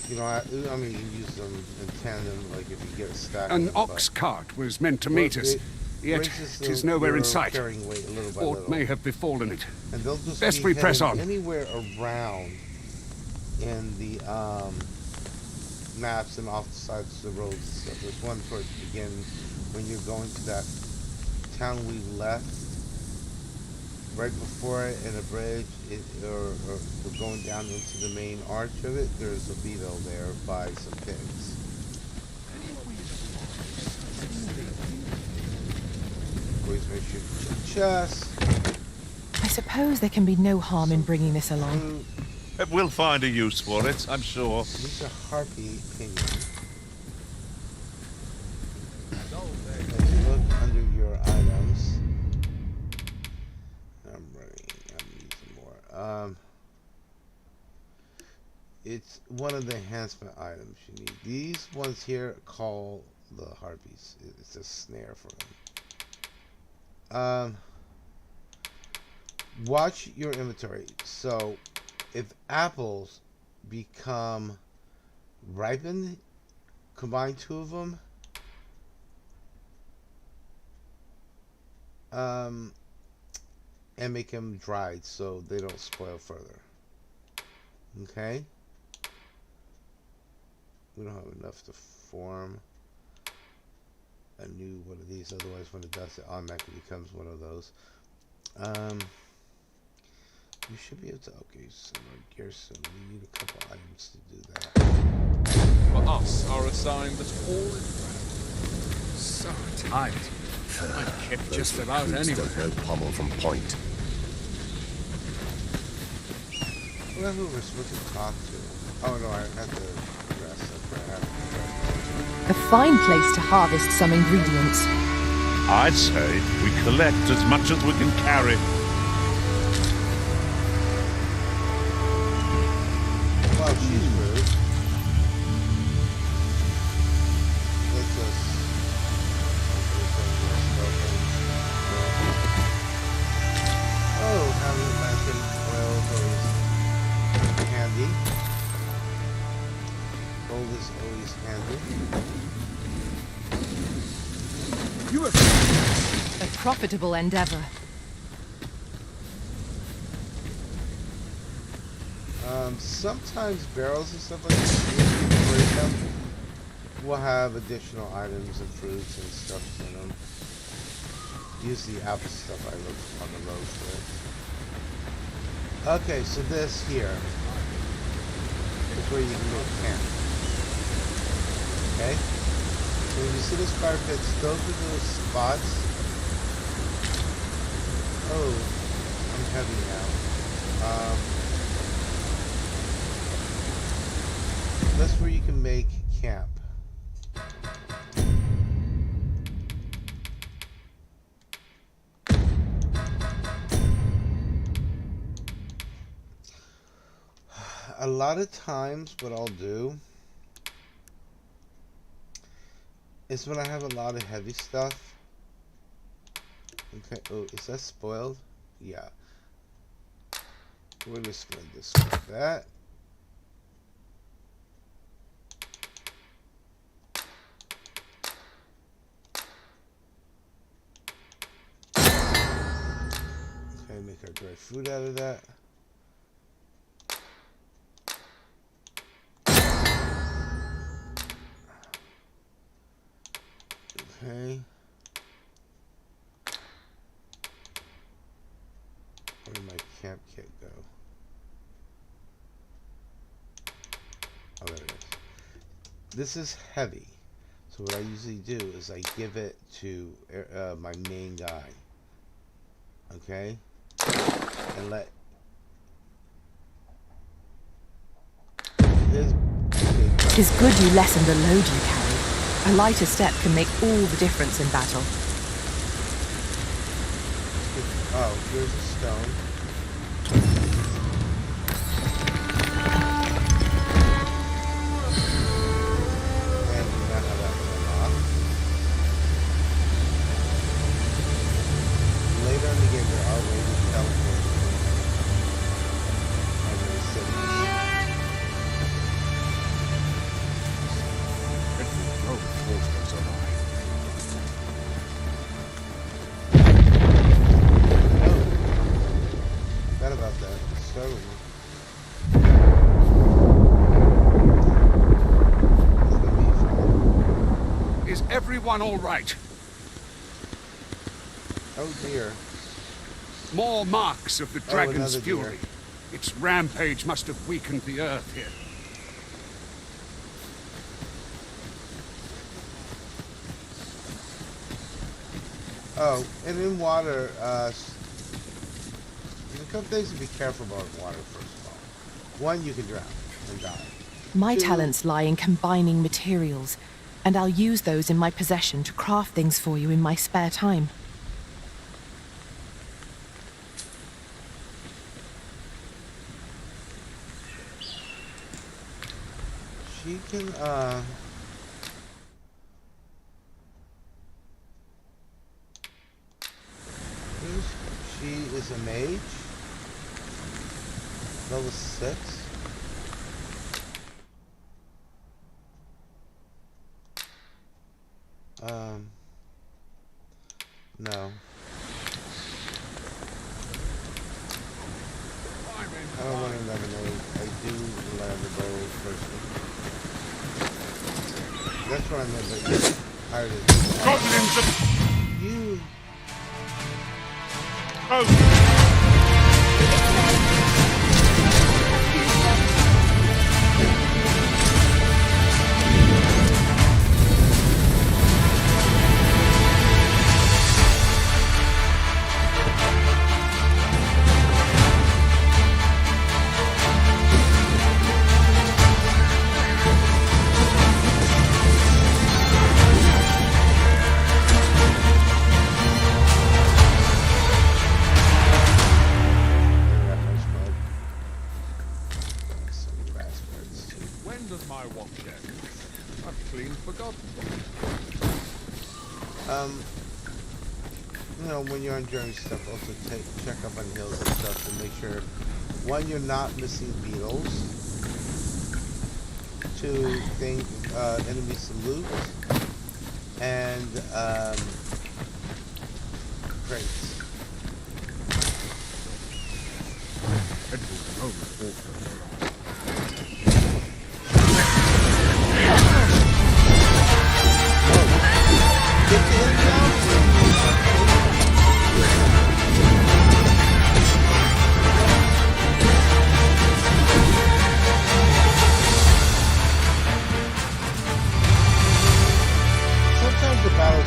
You know, I mean, you can use them in tandem, like if you get a stack. An ox cart was meant to meet us, yet it is nowhere in sight. Aught may have befallen it. And they'll just Best be we press on. anywhere around in the maps and off the sides of the roads and stuff. There's one towards the beginning when you're going to that town we left. Right before it in a bridge, or going down into the main arch of it, there's a beetle there by some pigs. always make sure to check chest. I suppose there can be no harm in bringing this along. We'll find a use for it, I'm sure. These are harpy pinions. Let's look under your items. I'm using more. It's one of the enhancement items you need. These ones here call the harpies. It's a snare for them. Watch your inventory. So, if apples become ripened, combine two of them, and make them dried so they don't spoil further. Okay? We don't have enough to form a new one of these, otherwise when it does, it automatically becomes one of those. You should be able to upgrade some more gear, so we need a couple items to do that. For us are assigned the all So tight. I'd kick just about anywhere. No pommel from point. Well, who we're supposed to talk to? Oh no, I have to rest. A fine place to harvest some ingredients. I'd say we collect as much as we can carry. Well, she's rude. Let's just... Oh, having a lantern oil is always handy. Gold is always handy. A profitable endeavor. Sometimes barrels and stuff like this, if you break them, will have additional items and fruits and stuff in them. Usually apple stuff I look on the road for. Okay, so this here is where you can make camp. Okay? So when you see those fire pits, those are those spots. Oh, I'm heavy now. That's where you can make camp. A lot of times what I'll do is when I have a lot of heavy stuff. Okay, oh, is that spoiled? Yeah. We're just going to discard that. Okay, make our dry food out of that. Okay. Where did my camp kit go? Oh, there it is. This is heavy. So what I usually do is I give it to my main guy. Okay? And let his... Tis good you lessen the load you carry. A lighter step can make all the difference in battle. Oh, here's a stone. And we now have that one off. Later in the game, there are ways to teleport between cities. Forgot about that. Start with me. Is everyone all right? Oh dear. More marks of the dragon's another fury. Its rampage must have weakened the earth here. Oh, and in water, there's a couple things to be careful about in water, first of all. One, you can drown and die. My Two, talents lie in combining materials, and I'll use those in my possession to craft things for you in my spare time. She can, she is a mage. Level 6. No. I don't want to lemonade. I do learn the bow personally. That's what I meant, but you hired it. Goblins of... You... Oh! When does my watch end? I've clean forgotten. You know, when you're on journey stuff, also check up on hills and stuff to make sure, one, you're not missing beetles, two, enemies to loot, and crates. Sometimes the battle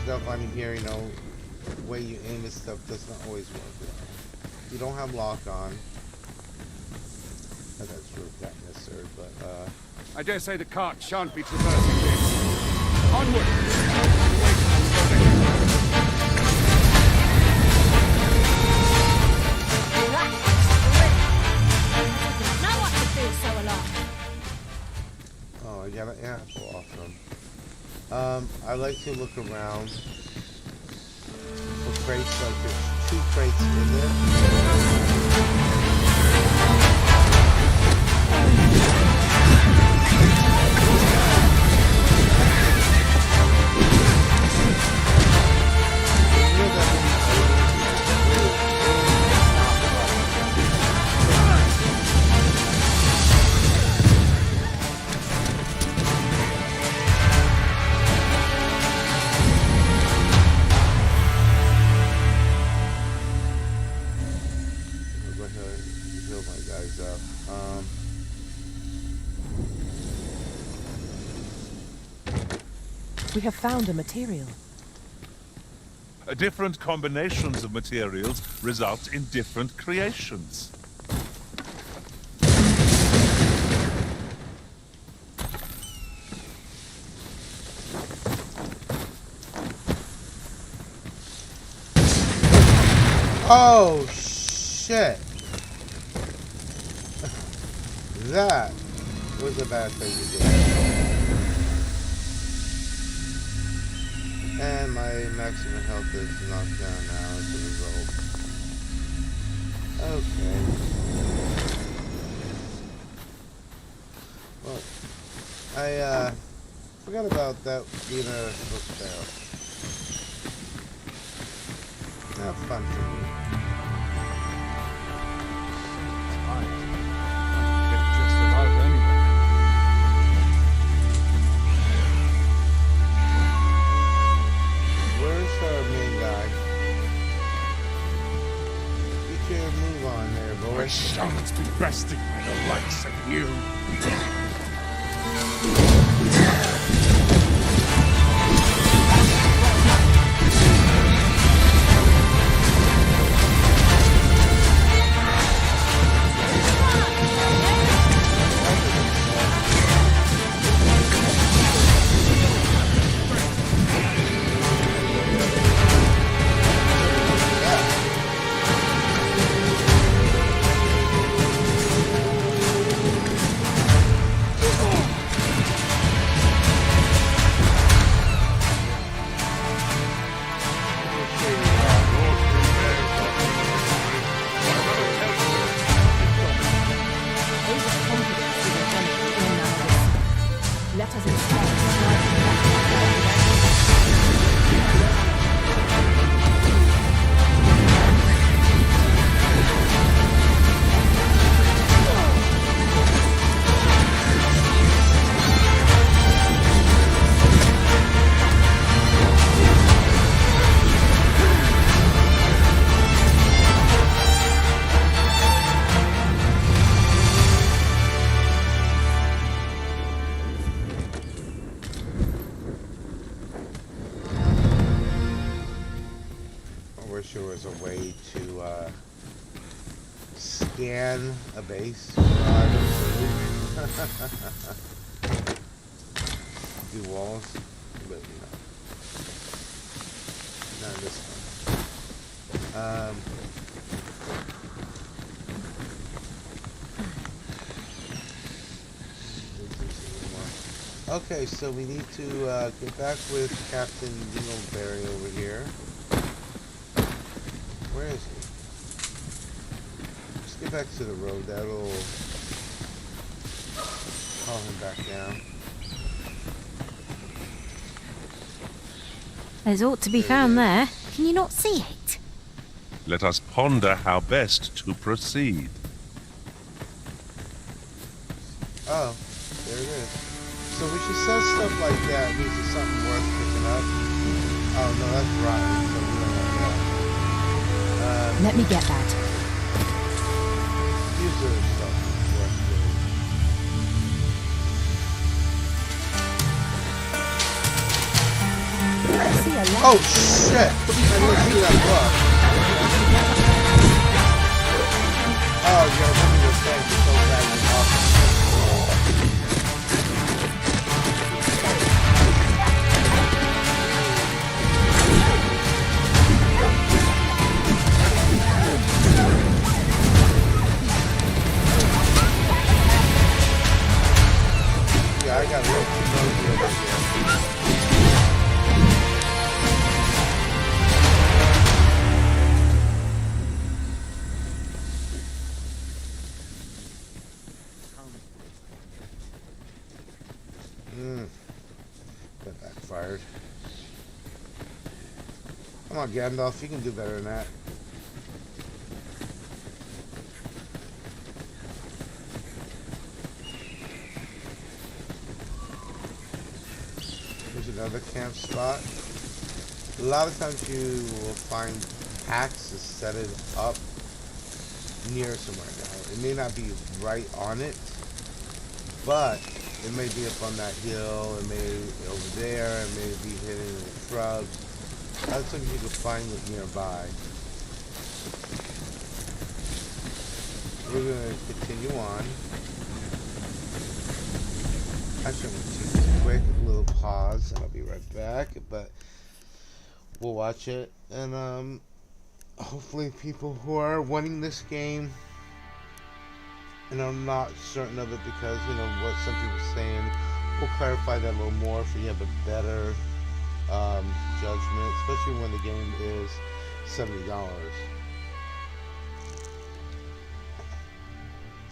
stuff on here, you know, the way you aim and stuff does not always work well. You don't have lock on. That's really not necessary, but I dare say the cart shan't be traversing this. Onward! No one can feel so alive. oh, I got an apple off them. I like to look around for crates, like there's 2 crates in there. We have found a material. Different combinations of materials result in different creations. Oh, shit. That was a bad thing to do. And my maximum health is knocked down now as a result. Okay. Well, I forgot about that being a fail. Not fun for me. Where's our main guy? Get your move on there, boy. I shan't be besting by the likes of you. I wish there was a way to scan a base. Do walls, but not this one. Okay, so we need to get back with Captain Dingleberry over here. Where is he? Let's get back to the road. That'll call him back down. There's ought to be found there. Can you not see it? Let us ponder how best to proceed. Oh, there it is. So when she says stuff like that, means it's something worth picking up. Oh no, that's right. So we don't want that. Let me get that. These are stuff worth doing. Oh shit! I didn't see that book. Oh yeah, let me just say it's so bad and awesome. Yeah, I got real nosy over here. That backfired. Come on, Gandalf, you can do better than that. Here's another camp spot. A lot of times you will find packs to set it up near somewhere now. It may not be right on it, but it may be up on that hill, it may be over there, it may be hidden in the shrubs. A lot of times you can find it nearby. We're going to continue on. Actually, I'm going to take a quick little pause and I'll be right back, but we'll watch it. And hopefully people who are wanting this game, and I'm not certain of it because, you know, what some people are saying, we'll clarify that a little more so you have a better judgment, especially when the game is $70.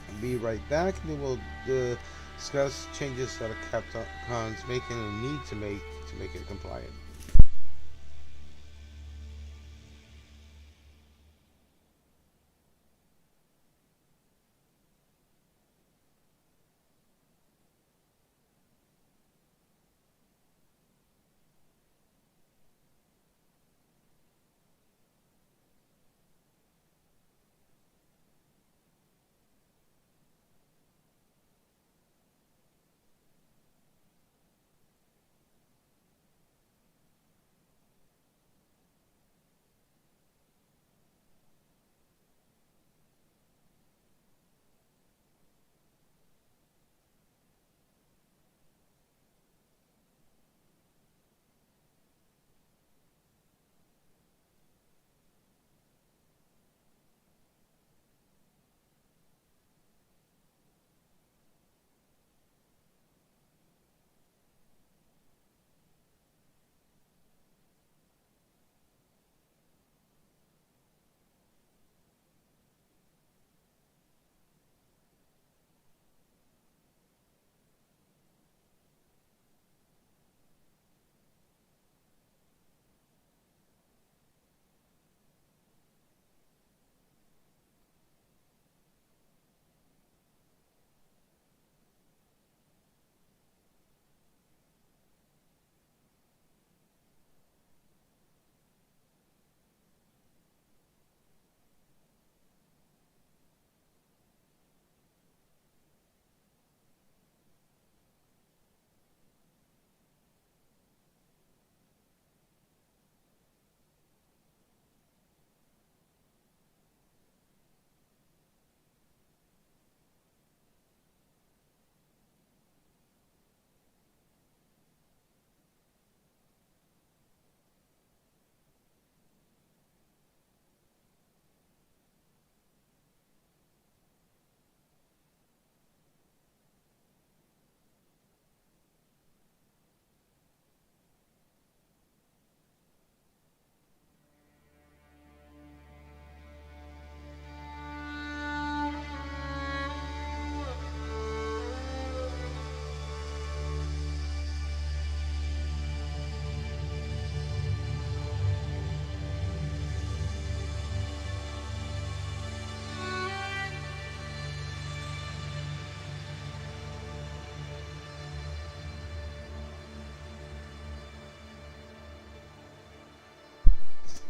I'll be right back, and then we'll discuss changes that Capcom's making and need to make it compliant.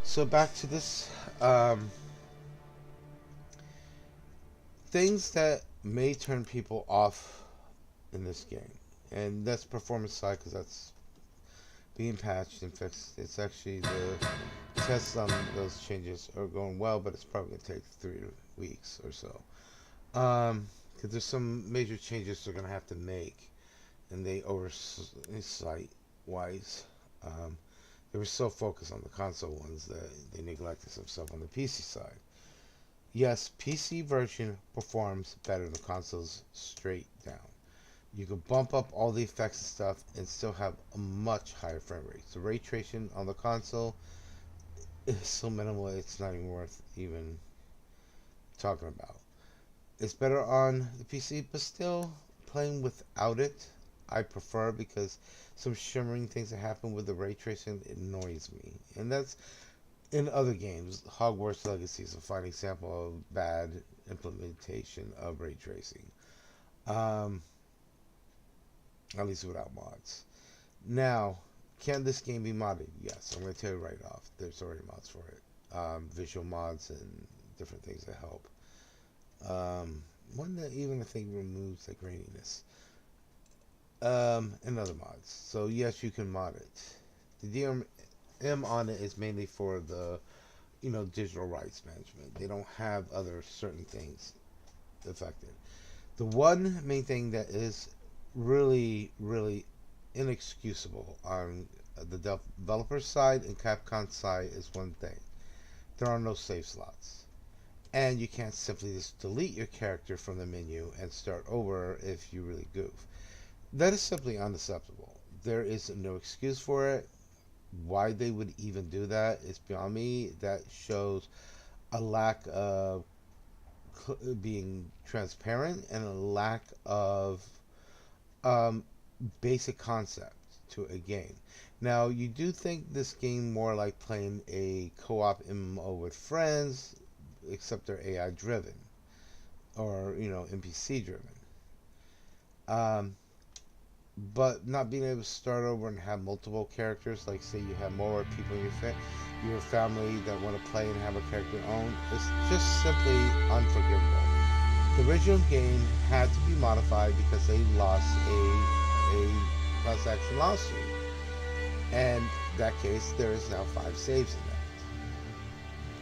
So back to this. Things that may turn people off in this game, and that's performance side because that's being patched and fixed. It's actually the tests on those changes are going well, but it's probably going to take 3 weeks or so. Because there's some major changes they're going to have to make, and they oversight wise. They were so focused on the console ones that they neglected some stuff on the PC side. Yes, PC version performs better than consoles straight down. You can bump up all the effects and stuff and still have a much higher frame rate. The ray tracing on the console is so minimal it's not even worth even talking about. It's better on the PC, but still playing without it I prefer, because some shimmering things that happen with the ray tracing annoys me. And that's in other games. Hogwarts Legacy is a fine example of bad implementation of ray tracing. At least without mods. Now, can this game be modded? Yes, I'm going to tell you right off. There's already mods for it. Visual mods and different things that help. One that even I think removes the graininess. And other mods. So yes, you can mod it. The DRM on it is mainly for the, digital rights management. They don't have other certain things affected. The one main thing that is really, really inexcusable on the developer side and Capcom side is one thing. There are no save slots. And you can't simply just delete your character from the menu and start over if you really goof. That is simply unacceptable. There is no excuse for it. Why they would even do that is beyond me. That shows a lack of being transparent and a lack of basic concept to a game. Now, you do think this game more like playing a co-op MMO with friends, except they're AI driven or NPC driven. But not being able to start over and have multiple characters, like say you have more people in your family that want to play and have a character own, it's just simply unforgivable. The original game had to be modified because they lost a class action lawsuit. And in that case, there is now 5 saves in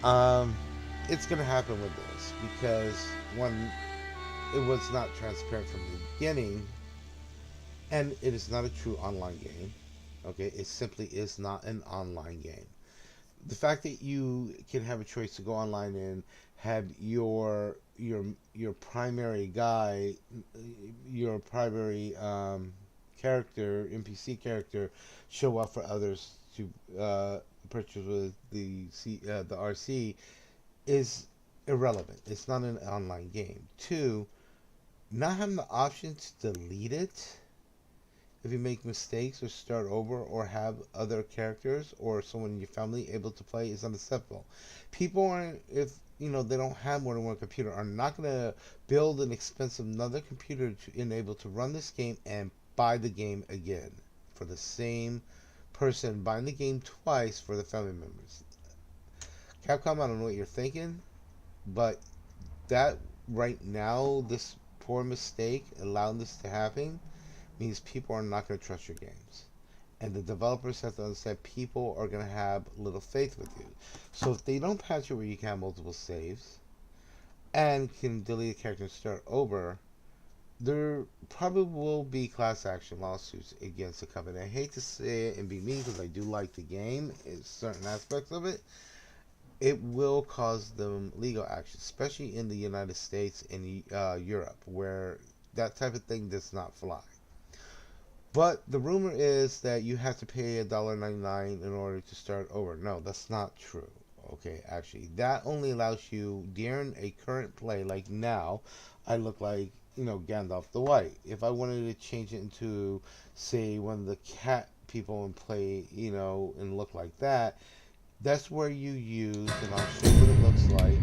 that. It's going to happen with this because, one, it was not transparent from the beginning, and it is not a true online game. Okay, it simply is not an online game. The fact that you can have a choice to go online and have your primary guy, your primary character, NPC character, show up for others to purchase with the RC is irrelevant. It's not an online game. 2, not having the option to delete it if you make mistakes or start over or have other characters or someone in your family able to play is unacceptable. People aren't, if they don't have more than one computer, are not going to build an expensive another computer to enable to run this game and buy the game again for the same person buying the game twice for the family members. Capcom, I don't know what you're thinking, but that right now, this poor mistake allowing this to happen means people are not going to trust your games. And the developers have to understand people are going to have little faith with you. So if they don't patch it where you can have multiple saves and can delete a character and start over, there probably will be class action lawsuits against the company. I hate to say it and be mean because I do like the game in certain aspects of it. It will cause them legal action, especially in the United States and Europe, where that type of thing does not fly. But the rumor is that you have to pay $1.99 in order to start over. No, that's not true. Okay, actually, that only allows you during a current play. Like now, I look like Gandalf the White. If I wanted to change it into, say, one of the cat people and play, and look like that, that's where you use, and I'll show you what it looks like.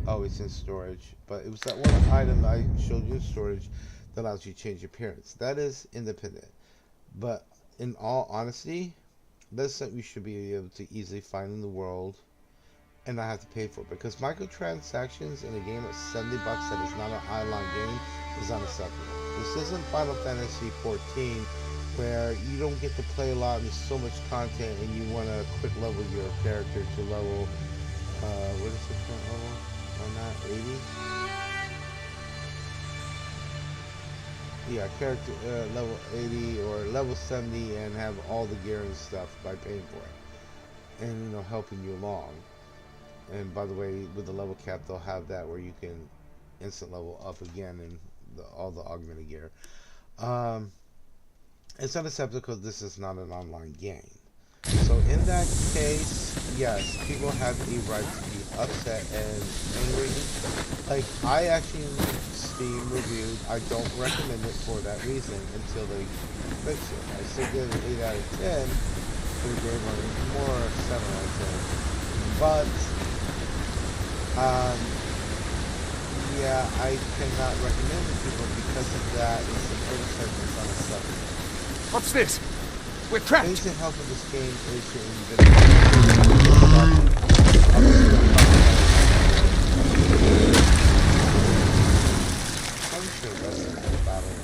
Oh, it's in storage, but it was that one item I showed you in storage that allows you to change your appearance. That is independent. But in all honesty, that's something you should be able to easily find in the world and not have to pay for it. Because microtransactions in a game at $70 that is not an online game is unacceptable. This isn't Final Fantasy 14 where you don't get to play a lot and there's so much content and you want to quick level your character to level, what is the current level on that, 80? Yeah, character level 80 or level 70 and have all the gear and stuff by paying for it. And, you know, helping you along. And by the way, with the level cap, they'll have that where you can instant level up again and all the augmented gear. It's unacceptable because this is not an online game. So in that case, yes, people have the right to be upset and angry. Like, I actually Steam reviewed, I don't recommend it for that reason until they fix it. I still give it an 8 out of 10 for the game, or more 7 out of 10. But, yeah, I cannot recommend it to people because of that. It's an oversight that's unacceptable. What's this? We're trapped. Things that help with this game is your I'm sure that's a battle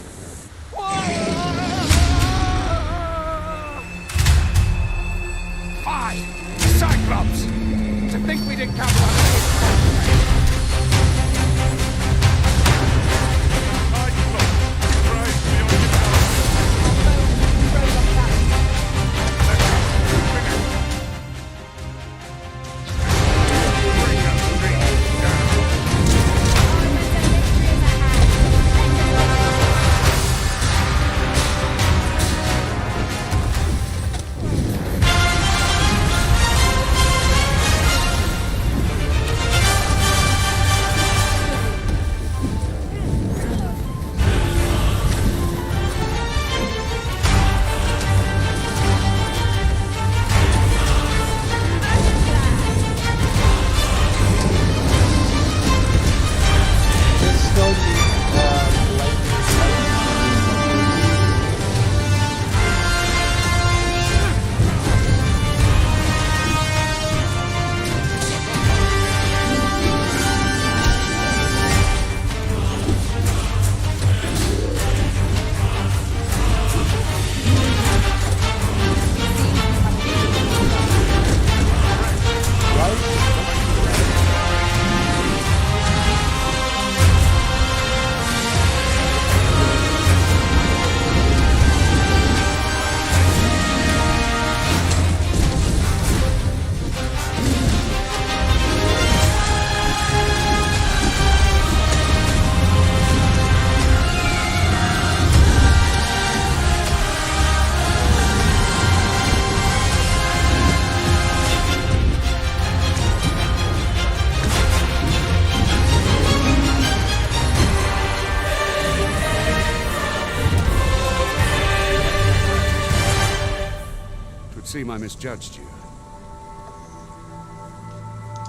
Fine! Cyclops! To think we didn't count on this. Seem I misjudged you.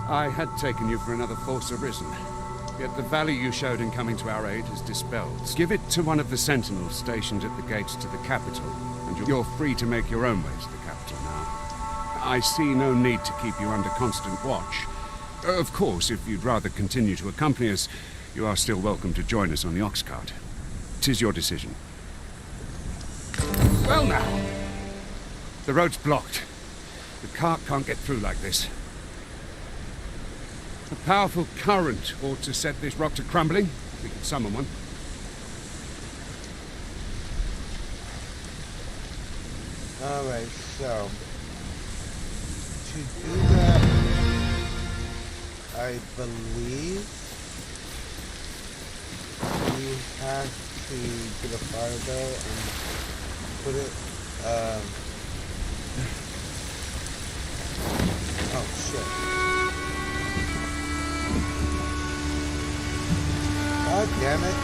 I had taken you for another force arisen, yet the value you showed in coming to our aid is dispelled. Give it to one of the sentinels stationed at the gates to the capital, and you're free to make your own way to the capital now. I see no need to keep you under constant watch. Of course, if you'd rather continue to accompany us, you are still welcome to join us on the ox cart. 'Tis your decision. Well now. The road's blocked. The cart can't get through like this. A powerful current ought to set this rock to crumbling. We can summon one. Alright, so to do that, I believe you have to get a fire bell and put it, oh shit. God damn it.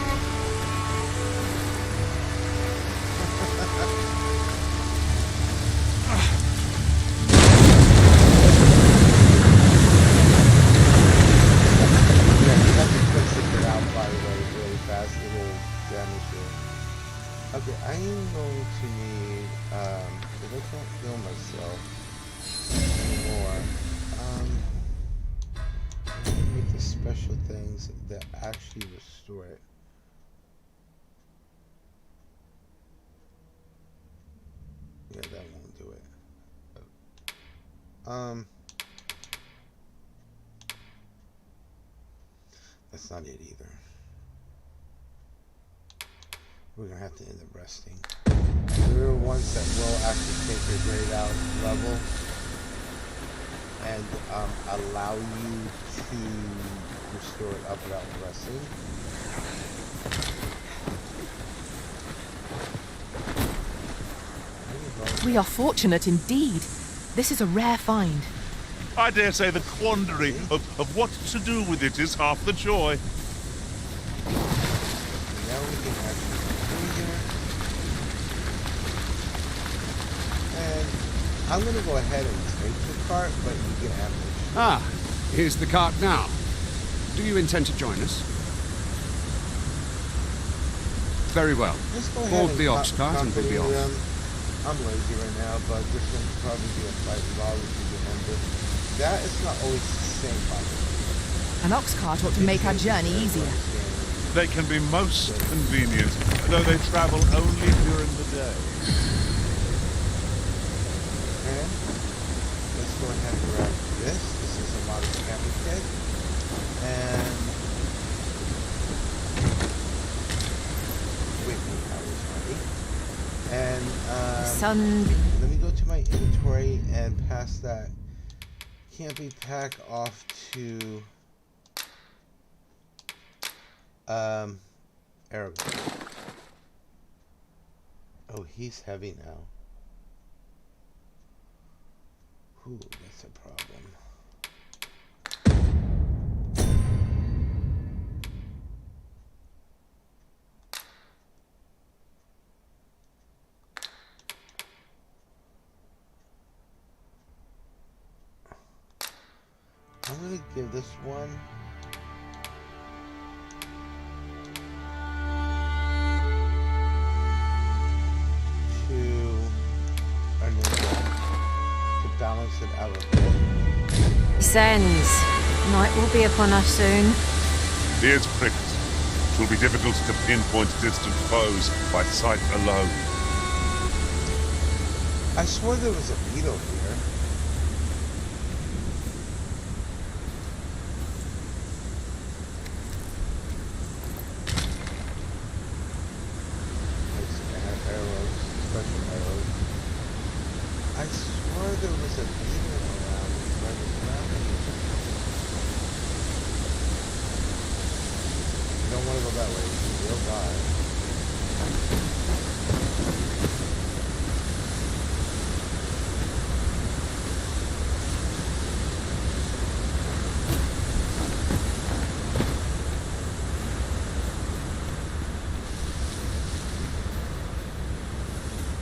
Yeah, you have to fix it out, by the way, really fast. It will damage it. Okay, I am going to need, because I can't kill myself anymore. special things that actually restore it. Yeah, that won't do it. That's not it either. We're gonna have to end up resting. There are ones that will actually take your grade out level and allow you to restore it up without resting. We are fortunate indeed. This is a rare find. I dare say the quandary of what to do with it is half the joy. Now we can actually go here. And I'm going to go ahead and take the cart, but you can have it. Ah, here's the cart now. Do you intend to join us? Very well. Let's go ahead Board and the ops cart and we'll be off. I'm lazy right now, but this one probably be a fight involved to the end. But that is not always the same fight. An ox cart ought to make our journey easier. They can be most convenient, though they travel only during the day. And let's go ahead and grab this. This is a modern camping kit. And wait, I was ready. And let me go to my inventory and pass that camping pack off to Aragon. Oh, he's heavy now. Ooh, that's a problem. I'm gonna give this one to our new one to balance it out a bit. Sends. Night will be upon us soon. Beard's pricked. It will be difficult to pinpoint distant foes by sight alone. I swore there was a beetle here. I swore there was a beetle around here. You don't want to go that way, you'll die.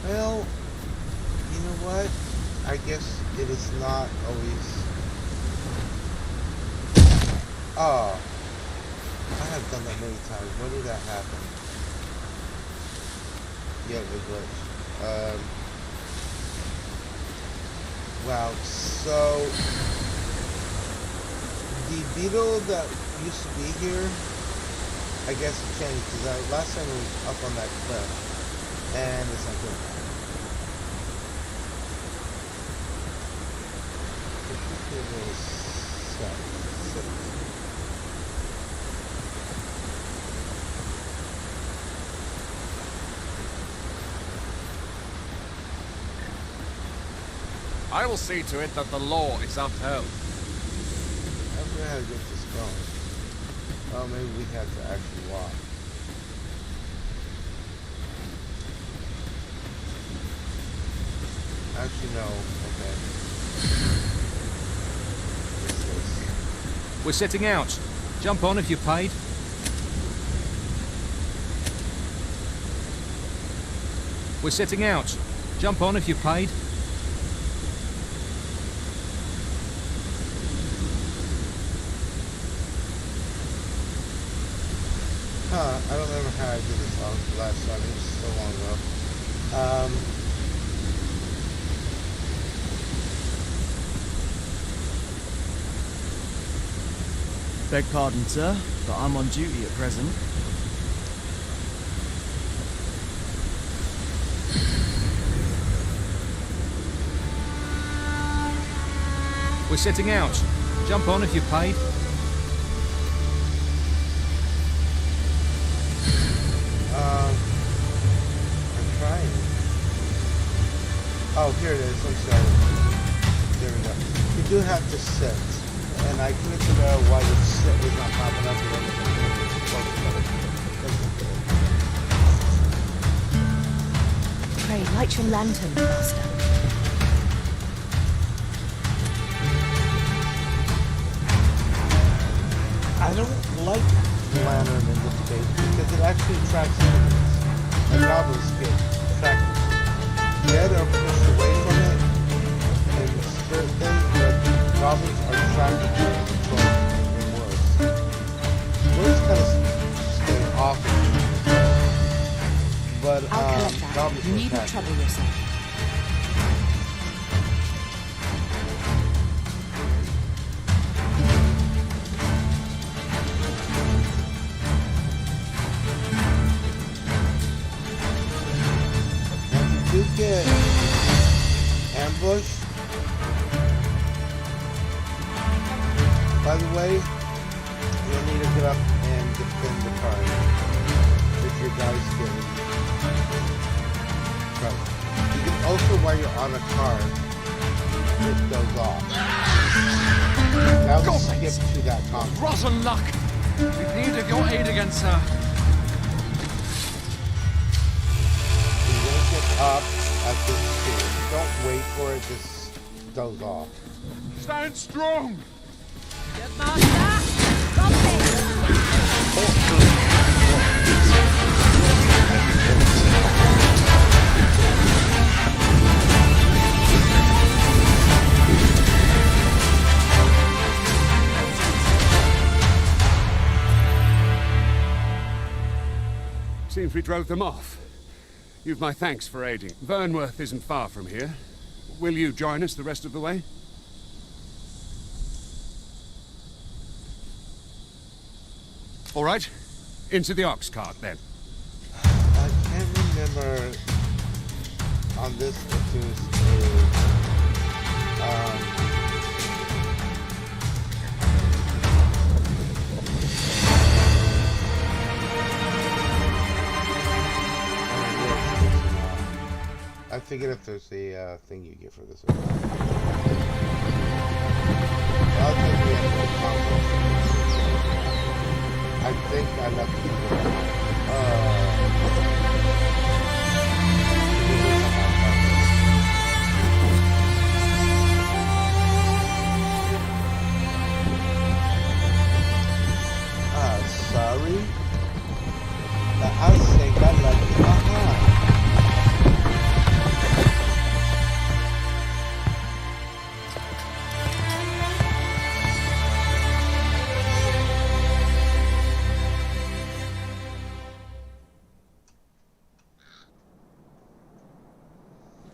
Well, you know what? I guess it is not always... Oh. I have done that many times. When did that happen? Yeah, it glitched. Wow, so... The beetle that used to be here, I guess it changed, because last time it was up on that cliff. And it's not good. I will see to it that the law is upheld. I don't know how to get this going. Oh, maybe we have to actually walk. Actually, no. Okay. We're setting out. Jump on if you're paid. We're setting out. Jump on if you're paid. I don't remember how I did this last time. It was so long ago. Beg pardon, sir, but I'm on duty at present. We're setting out. Jump on if you're paid. I'm trying. Oh, here it is. I'm sorry. There we go. You do have to sit, and I couldn't figure out why the sit was not popping up. Pray, light your lantern, Master. I don't like the lantern in this case because it actually tracks enemies. And goblins get tracked. Yeah, they're pushed away from it and certain things, but goblins are tracked and controlled even worse. Worse kind of stay off of it. But I'll collect that. goblins You are needn't attacking. trouble yourself. Get ambushed. By the way, you'll need to get up and defend the car if your guys get trouble. You can also, while you're on a car, it goes off. Now we'll skip to that combat. Rotten luck! We need your aid again, sir. Up at this speed. Don't wait for it, just goes off. Stand strong! Seems we drove them off. You've my thanks for aiding. Vernworth isn't far from here. Will you join us the rest of the way? All right. Into the ox cart, then. I can't remember on this if there's I figured if there's a thing you get for this. I'll take the I think I left sorry. I think I left it behind.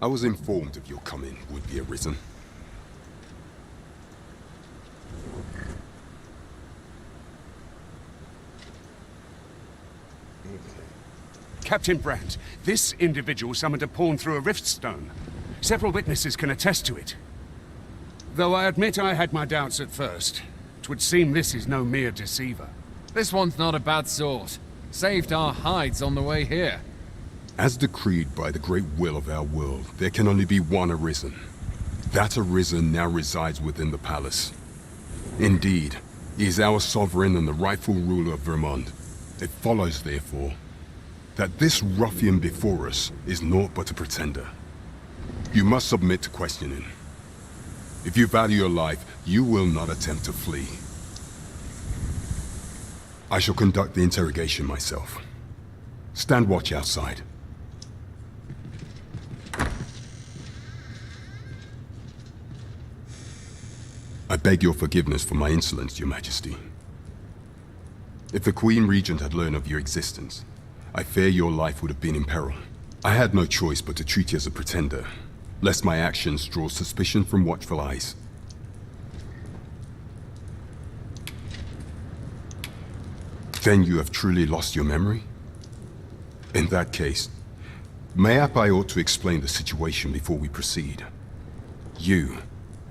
I was informed of your coming would be arisen. Captain Brandt, this individual summoned a pawn through a rift stone. Several witnesses can attest to it. Though I admit I had my doubts at first, it would seem this is no mere deceiver. This one's not a bad sort. Saved our hides on the way here. As decreed by the great will of our world, there can only be one arisen. That arisen now resides within the palace. Indeed, he is our sovereign and the rightful ruler of Vermont. It follows, therefore, that this ruffian before us is naught but a pretender. You must submit to questioning. If you value your life, you will not attempt to flee. I shall conduct the interrogation myself. Stand watch outside. I beg your forgiveness for my insolence, Your Majesty. If the Queen Regent had learned of your existence, I fear your life would have been in peril. I had no choice but to treat you as a pretender, lest my actions draw suspicion from watchful eyes. Then you have truly lost your memory? In that case, mayhap I ought to explain the situation before we proceed. You,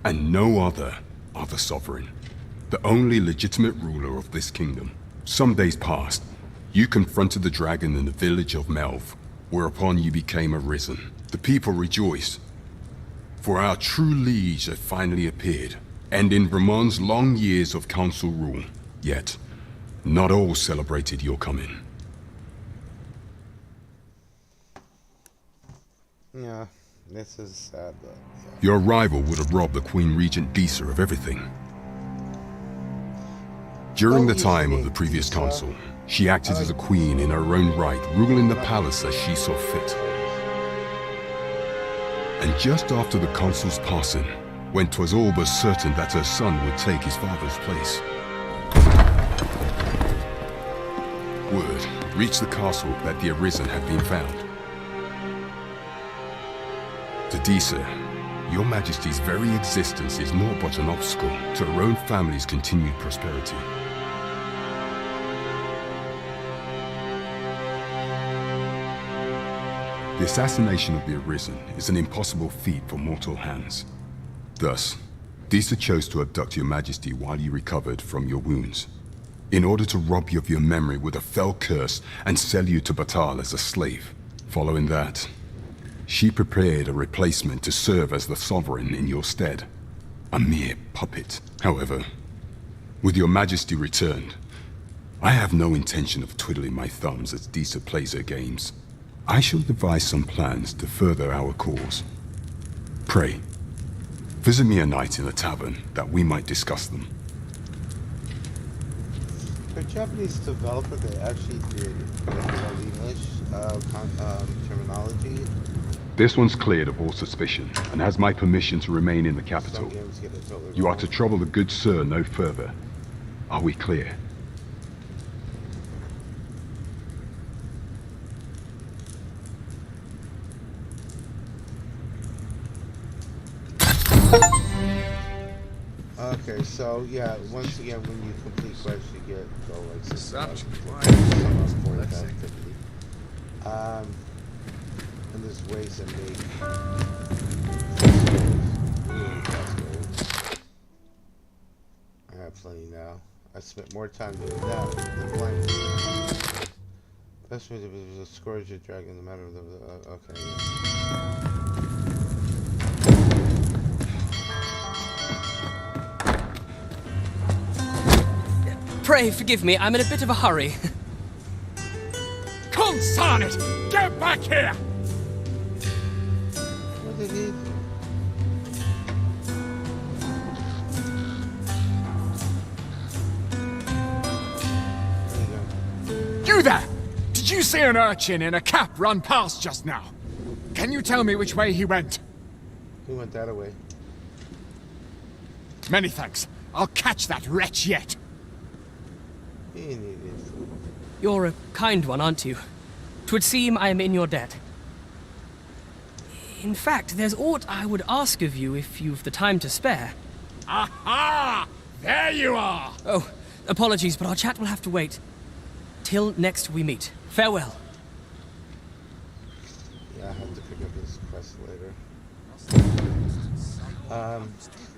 and no other, are the sovereign, the only legitimate ruler of this kingdom. Some days past, you confronted the dragon in the village of Melv, whereupon you became arisen. The people rejoiced, for our true liege had finally appeared, and in Vermont's long years of council rule. Yet, not all celebrated your coming. Yeah, this is sad, but yeah. Your arrival would have robbed the Queen Regent Disa of everything. During the time of the previous council, she acted as a queen in her own right, ruling the palace as she saw fit. And just after the consul's passing, when 'twas all but certain that her son would take his father's place, word reached the castle that the Arisen had been found. To Disa, your Majesty's very existence is naught but an obstacle to her own family's continued prosperity. The assassination of the Arisen is an impossible feat for mortal hands. Thus, Disa chose to abduct your Majesty while you recovered from your wounds, in order to rob you of your memory with a fell curse and sell you to Batal as a slave. Following that, she prepared a replacement to serve as the sovereign in your stead. A mere puppet. However, with your Majesty returned, I have no intention of twiddling my thumbs as Disa plays her games. I shall devise some plans to further our cause. Pray, visit me a night in the tavern that we might discuss them. For Japanese developer, they actually did English terminology. This one's cleared of all suspicion, and has my permission to remain in the capital. You are to trouble the good sir no further. Are we clear? Okay, so yeah, once again, when you complete quests, you get go like 6 and there's ways to make I have plenty now. I spent more time doing that than playing. Best way to was a scourge of dragon, the matter of the okay. Pray forgive me, I'm in a bit of a hurry. Consign it! Get back here! What did he do? You there! Did you see an urchin in a cap run past just now? Can you tell me which way he went? He went that way. Many thanks. I'll catch that wretch yet. You're a kind one, aren't you? 'Twould seem I am in your debt. In fact, there's aught I would ask of you if you've the time to spare. Aha! There you are! Oh, apologies, but our chat will have to wait. Till next we meet. Farewell. Yeah, I have to pick up this quest later.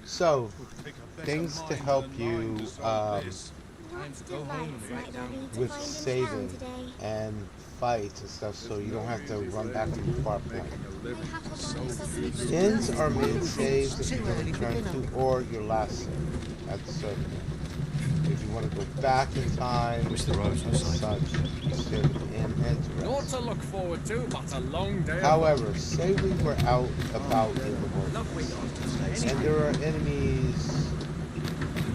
So, things to help you, with saving and fights and stuff, so you don't have to run back to the far point. Ends are main saves that you can return to, or your last save at the server. If you want to go back in time and such, you save at the end and to rest. Not to look forward to, but a long day. However, say we were out about in the wilderness, and there are enemies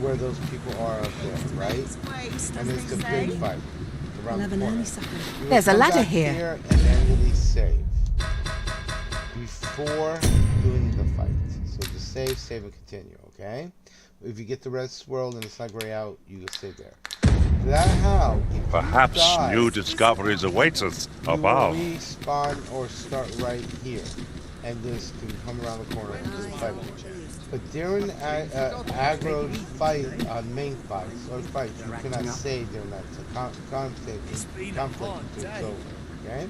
where those people are up there, right? And it's a big fight around the corner. There's a ladder here. And manually save before doing the fight. So just save and continue, okay? If you get the red swirl and it's not gray out, you can stay there. That how perhaps new discoveries await us above. You respawn or start right here, and this can come around the corner and just fight with each other. But during aggro fight, main fights or fights, you cannot save during that. So conflict is over. Okay.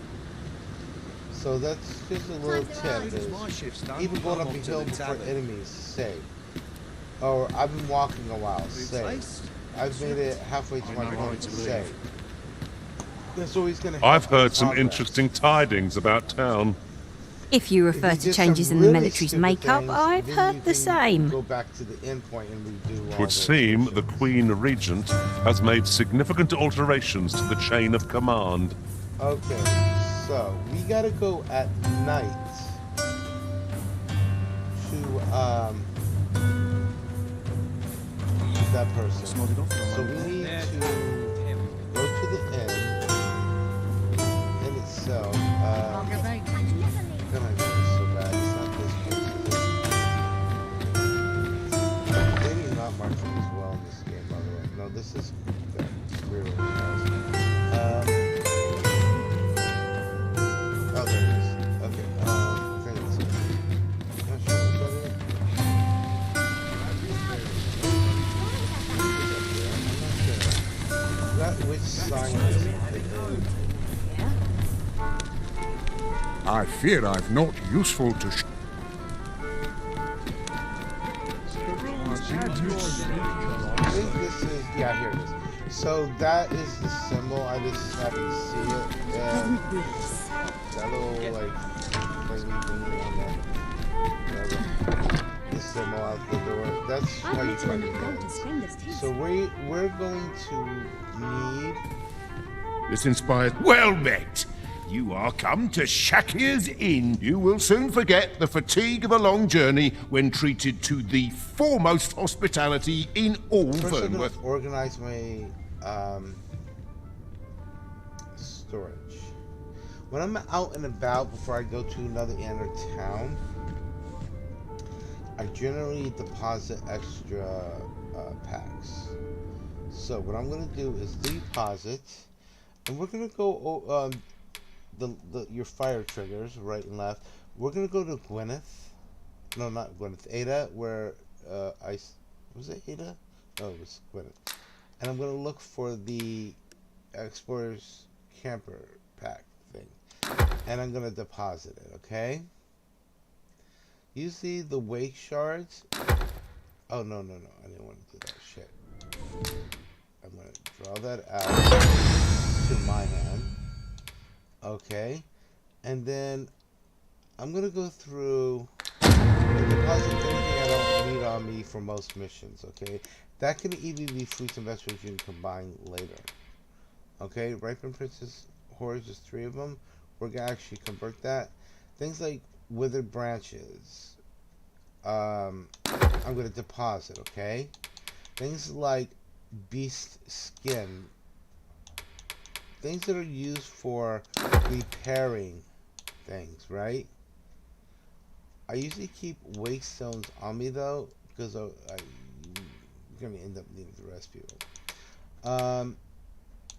So that's just a little tip. Even going up a hill before enemies, save. Or I've been walking a while, save. I've made it halfway to my point, save. That's always going to help. I've heard some interesting tidings about town. If you refer to changes in the military's makeup, I've heard the same. Go back to the end point and redo all Would seem the Queen Regent has made significant alterations to the chain of command. Okay, so we gotta go at night to that person. So we need to go to the inn itself. Gonna go so bad. It's not this place. They do not mark them as well in this game, by the way. No, this is good. Really nice. Oh, there it is. Okay. I think it's it. Not sure what that is. Which sign is it? I fear I've not useful to. I think this is, yeah, here it is. So that is the symbol. I just happen to see it. That little like thingy on that. This symbol out the door. That's how you find it. So we're going to need. This inspired. Well met. You are come to Shakir's Inn. You will soon forget the fatigue of a long journey when treated to the foremost hospitality in all First, I'm going Fernworth. to organize my storage. When I'm out and about before I go to another inn or town, I generally deposit extra packs. So what I'm going to do is deposit, and we're going to go your fire triggers right and left. We're gonna go to Gwyneth. No, not Gwyneth. Ada, where was it Ada? No, it was Gwyneth. And I'm gonna look for the Explorer's Camper pack thing, and I'm gonna deposit it. Okay. You see the wake shards? Oh no! I didn't want to do that shit. I'm gonna draw that out to my hand. Okay, and then I'm gonna go through and deposit anything I don't need on me for most missions. Okay, that can either be fruits and vegetables you can combine later. Okay, ripened princess hordes, just 3 of them. We're gonna actually convert that. Things like withered branches, I'm gonna deposit. Okay, things like beast skin. Things that are used for repairing things, right? I usually keep wake stones on me though, because I'm gonna end up needing the rest of people.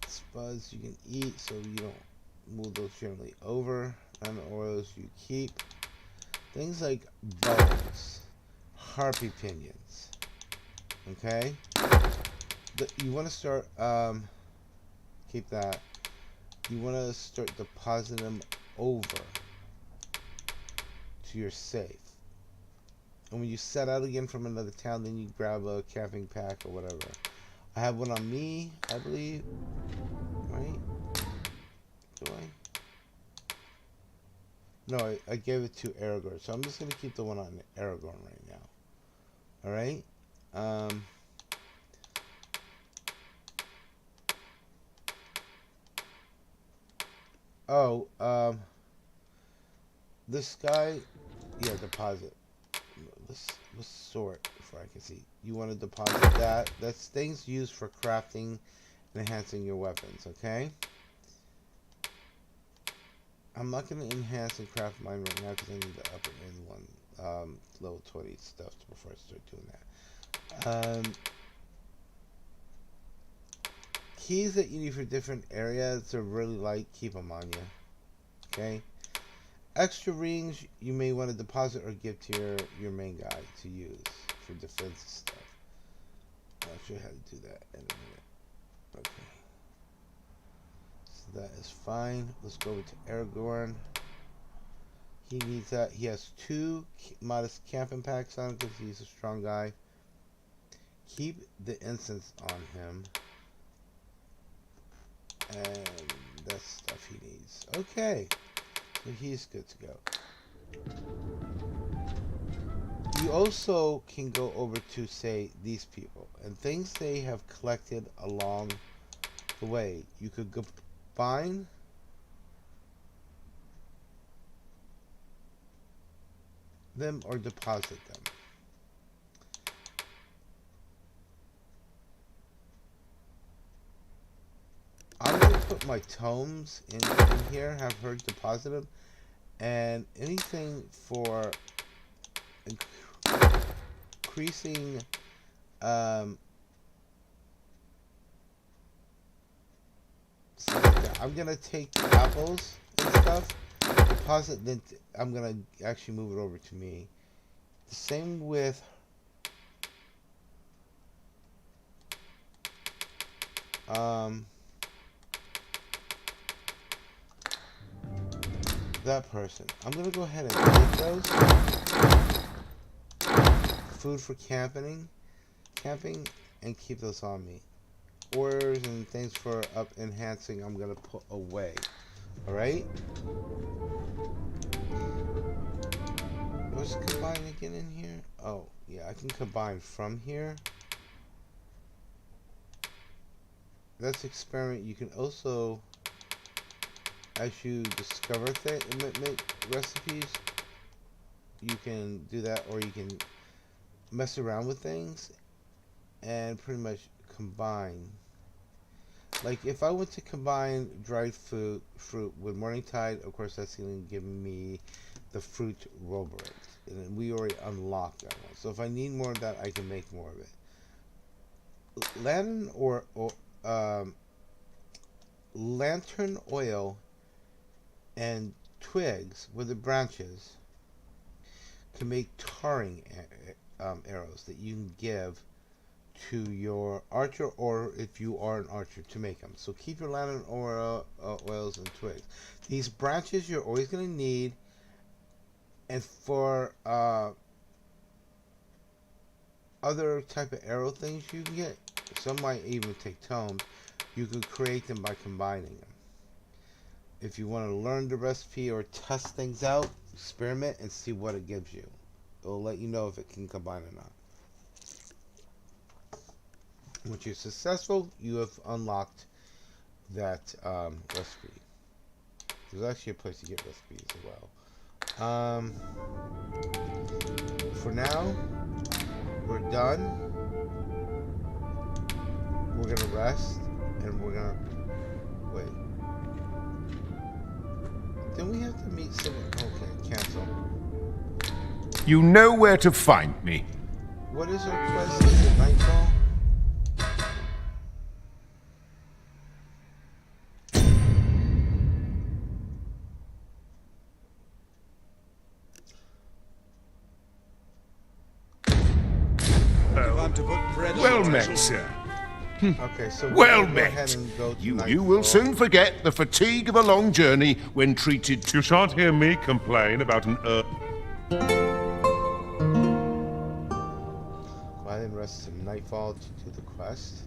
Spuds you can eat, so you don't move those generally over. And oils you keep. Things like bones, harpy pinions. Okay, you want to start. Keep that. You want to start depositing them over to your safe. And when you set out again from another town, then you grab a camping pack or whatever. I have one on me, I believe. Right? Do I? No, I gave it to Aragorn. So I'm just going to keep the one on Aragorn right now. Alright? This guy, yeah, deposit. Let's sort before I can see. You want to deposit that. That's things used for crafting and enhancing your weapons, okay? I'm not going to enhance and craft mine right now because I need the upper end one, level 20 stuff before I start doing that. Keys that you need for different areas are really light, keep them on you. Okay? extra rings you may want to deposit or give to your main guy to use for defense stuff. I'll show you how to do that in a minute. Okay. So that is fine. Let's go over to Aragorn. He needs that. He has 2 modest camping packs on because he's a strong guy. Keep the incense on him. And that's stuff he needs. Okay. So he's good to go. You also can go over to, say, these people. And things they have collected along the way. You could combine them or deposit them. I'm going to put my tomes in here, have her deposit them, and anything for increasing stuff like that. I'm going to take the apples and stuff, deposit, then I'm going to actually move it over to me. The same with that person. I'm gonna go ahead and take those. Food for camping, and keep those on me. Orders and things for enhancing, I'm gonna put away. All right. What's combine again in here? Oh yeah, I can combine from here. That's experiment. You can also, as you discover make recipes, you can do that, or you can mess around with things and pretty much combine. Like if I went to combine dried fruit with Morningtide, of course that's going to give me the fruit rollbread, and we already unlocked that one. So if I need more of that, I can make more of it. Lantern oil and twigs with the branches can make tarring arrows that you can give to your archer, or if you are an archer, to make them. So keep your lantern oils and twigs. These branches you're always going to need, and for other type of arrow things you can get, some might even take tomes, you can create them by combining them. If you want to learn the recipe or test things out, experiment and see what it gives you. It'll let you know if it can combine or not. Once you're successful, you have unlocked that recipe. There's actually a place to get recipes as well. For now, we're done. We're gonna rest, and we're gonna wait. Then we have to meet someone. Okay, cancel. You know where to find me. What is our quest? Is it nightfall? Well met, sir. Okay, so well go met. ahead and go to You nightfall. will soon forget the fatigue of a long journey when treated to... You shan't hear me complain about an Go ahead and rest to nightfall to do the quest.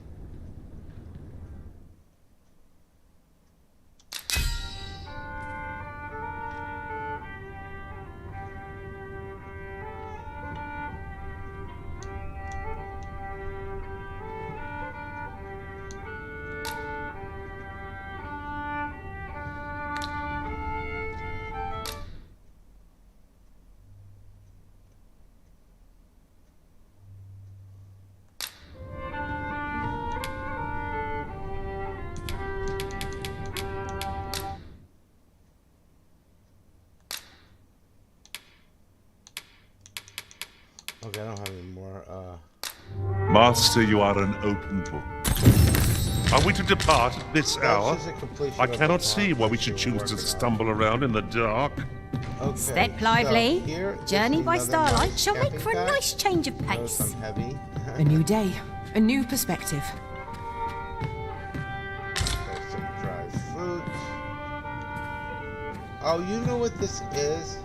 Okay, I don't have any more, Master, you are an open book. Are we to depart at this hour? is a completion I of the cannot see why we should conversation choose to we're working on. stumble around in the dark. Okay, Step so lively. here is Journey by another starlight nice shall make for a camping nice change of Notice pace. I'm heavy. A new day, a new perspective. There's some dried fruit. Oh, you know what this is?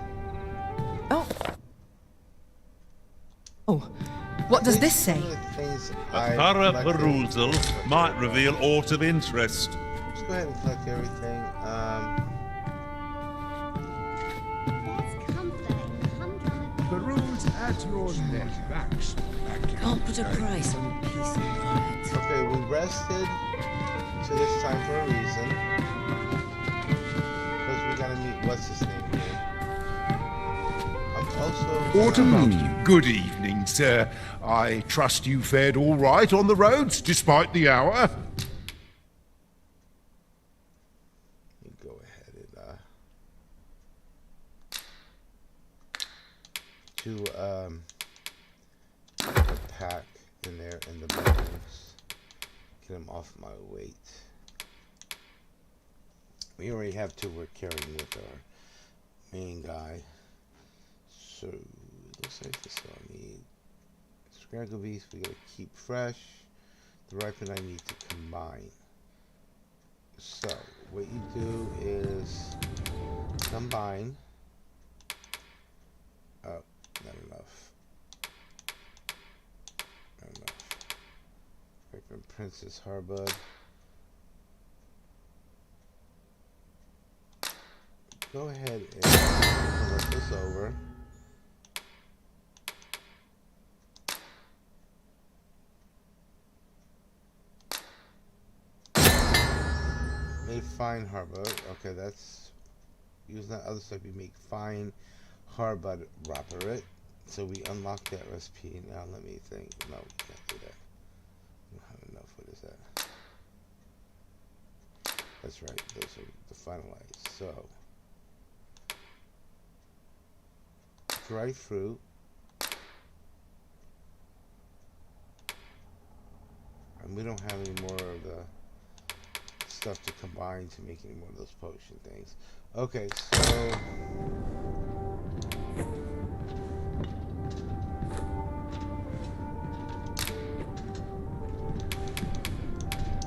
Oh. Oh, what does this say? A thorough perusal might reveal aught of interest. Let's go ahead and collect everything. Peruse at your neck backs. Can't put a price on peace and quiet. Okay, we rested to this time for a reason. Because we gotta meet what's his name here. I'm also. What about you? Good evening, sir. I trust you fared all right on the roads, despite the hour. Go ahead and put a pack in there in the bones. Get him off my weight. We already have two we're carrying with our main guy. So it looks like this all I need. Scraggle beef we gotta keep fresh. The ripen I need to combine. So what you do is combine. Oh, not enough. Not enough. Ripen Princess Harbud. Go ahead and flip this over. Made fine harbud. Okay, that's use that other stuff. You make fine harbud wrapper it. So we unlock that recipe. Now let me think. No, we can't do that. We don't have enough. What is that? That's right. Those are the finalized. So dried fruit. And we don't have any more of the stuff to combine to make any more of those potion things. Okay, so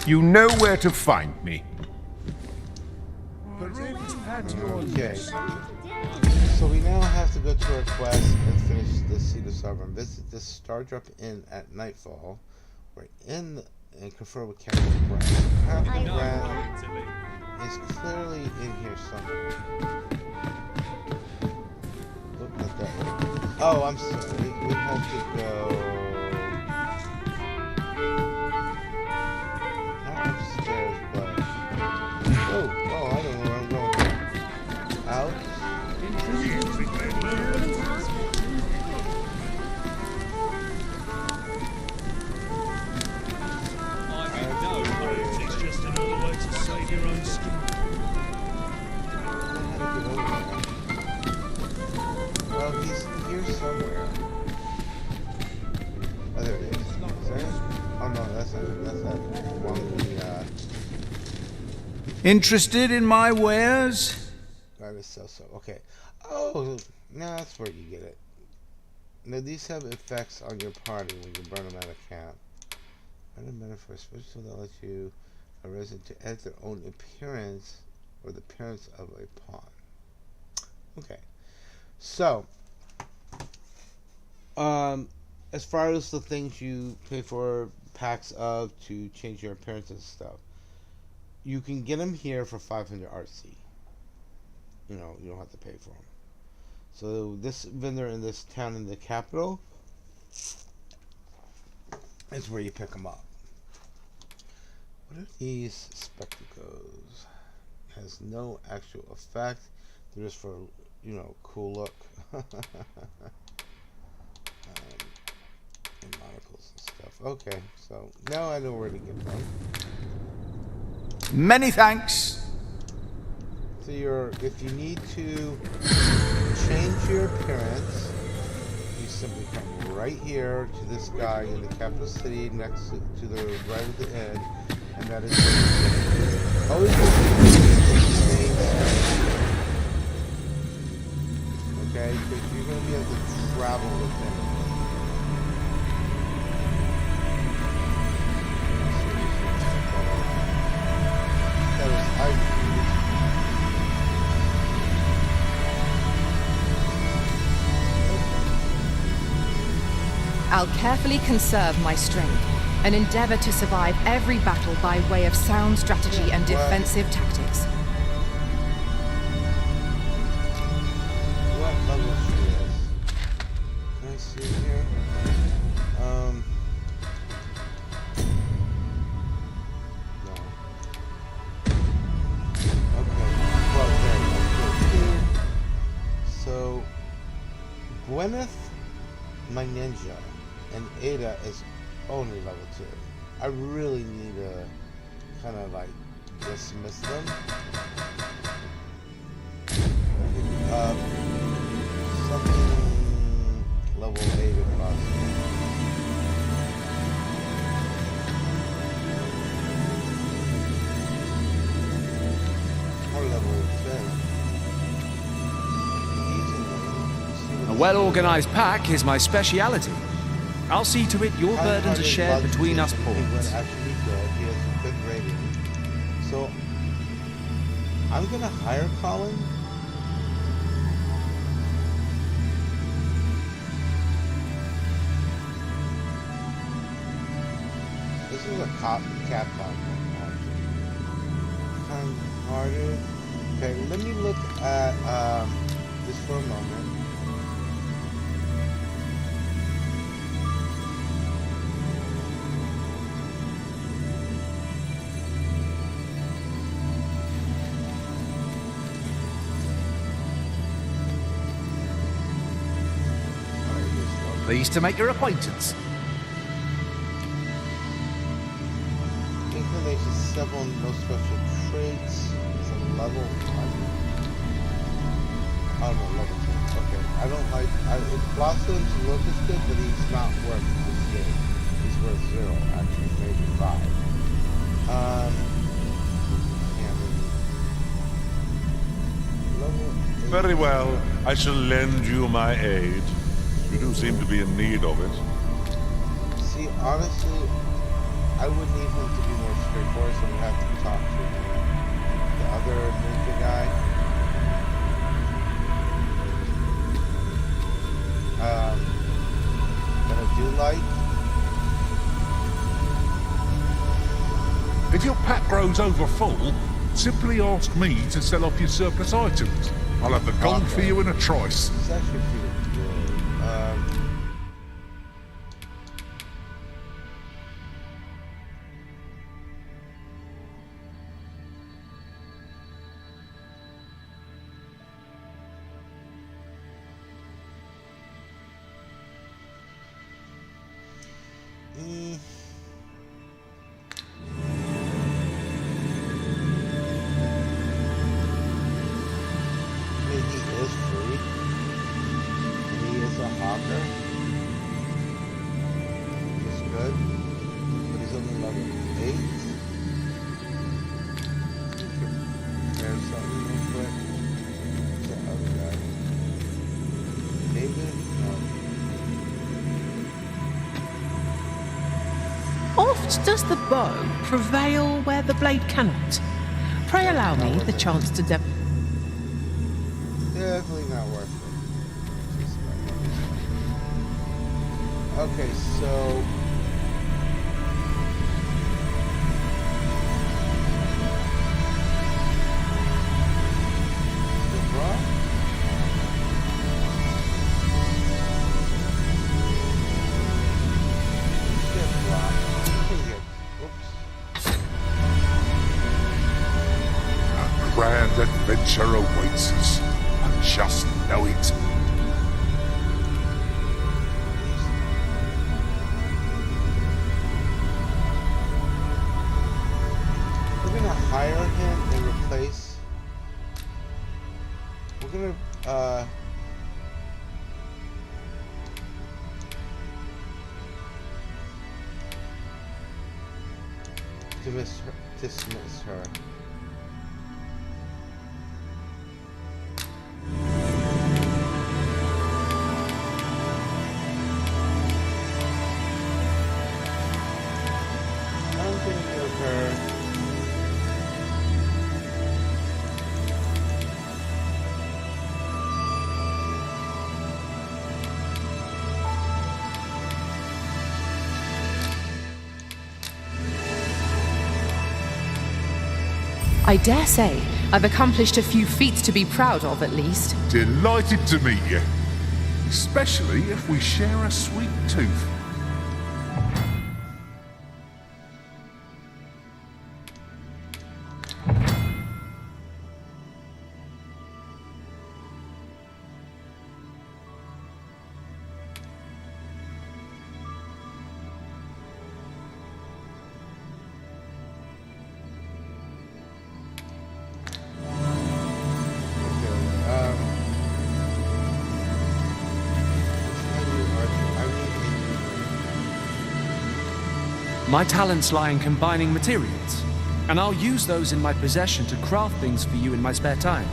You know where to find me. okay. So we now have to go to our quest and finish the Seat of Sovereign. Visit this Star Drop Inn at nightfall. We're in the, and confer with Captain Brand. Captain Brand is clearly in here somewhere. Oh, not that way. Oh, I'm sorry. We have to go. Not upstairs, but. Oh, I don't know where I'm going. Out. It's just another way to save your own skin. Well, he's here somewhere. Oh, there it is. Is that it? Oh no, that's not one we Interested in my wares? gotta sell so. Okay. Oh, now that's where you get it. Now these have effects on your party when you burn them out of camp. Random metaphor special that lets you a resident to edit their own appearance or the appearance of a pawn. Okay. So as far as the things you pay for packs of to change your appearance and stuff, you can get them here for 500 RC. You know, you don't have to pay for them. So this vendor in this town in the capital is where you pick them up. What are these spectacles? Has no actual effect. They're just for, you know, cool look. And monocles and stuff. Okay, so now I know where to get them. Many thanks. So if you need to change your appearance, you simply come right here to this guy in the capital city next to the right at the end, and that is always travel within it. I'll carefully conserve my strength and endeavor to survive every battle by way of sound strategy and defensive tactics. What level she is? Can I see it here? No. Okay. Well, there we go. So, Gwyneth, my ninja, and Ada is only level 2. I really need to kind of like dismiss them. Something level 8 if possible. Or level 10. A well-organized pack is my speciality. I'll see to it your burdens are shared between us pawns. Actually good. He has a good rating. So I'm gonna hire Colin. This is a Capcom one, actually. Kind-hearted. Okay, let me look at this for a moment. Pleased to make your acquaintance. Inclination 7, no special traits. It's a level 1. Oh no, level 2. Okay. I don't like. It blossoms look is good, but he's not worth this game. He's worth 0, actually, maybe 5. Level 8. Very well. I shall lend you my aid. You do seem to be in need of it. See, honestly, I would need him to be more straightforward, so we have to talk to him. The other ninja guy. But I do like. If your pack grows over full, simply ask me to sell off your surplus items. I'll have the gold for you in a trice. It's actually pretty good. Oft does the bow prevail where the blade cannot. Pray allow me the chance to Definitely not worth it. Okay, so adventure awaits us. I just know it. We're gonna hire him and replace. We're gonna dismiss her. I dare say I've accomplished a few feats to be proud of, at least. Delighted to meet you. Especially if we share a sweet tooth. My talents lie in combining materials, and I'll use those in my possession to craft things for you in my spare time.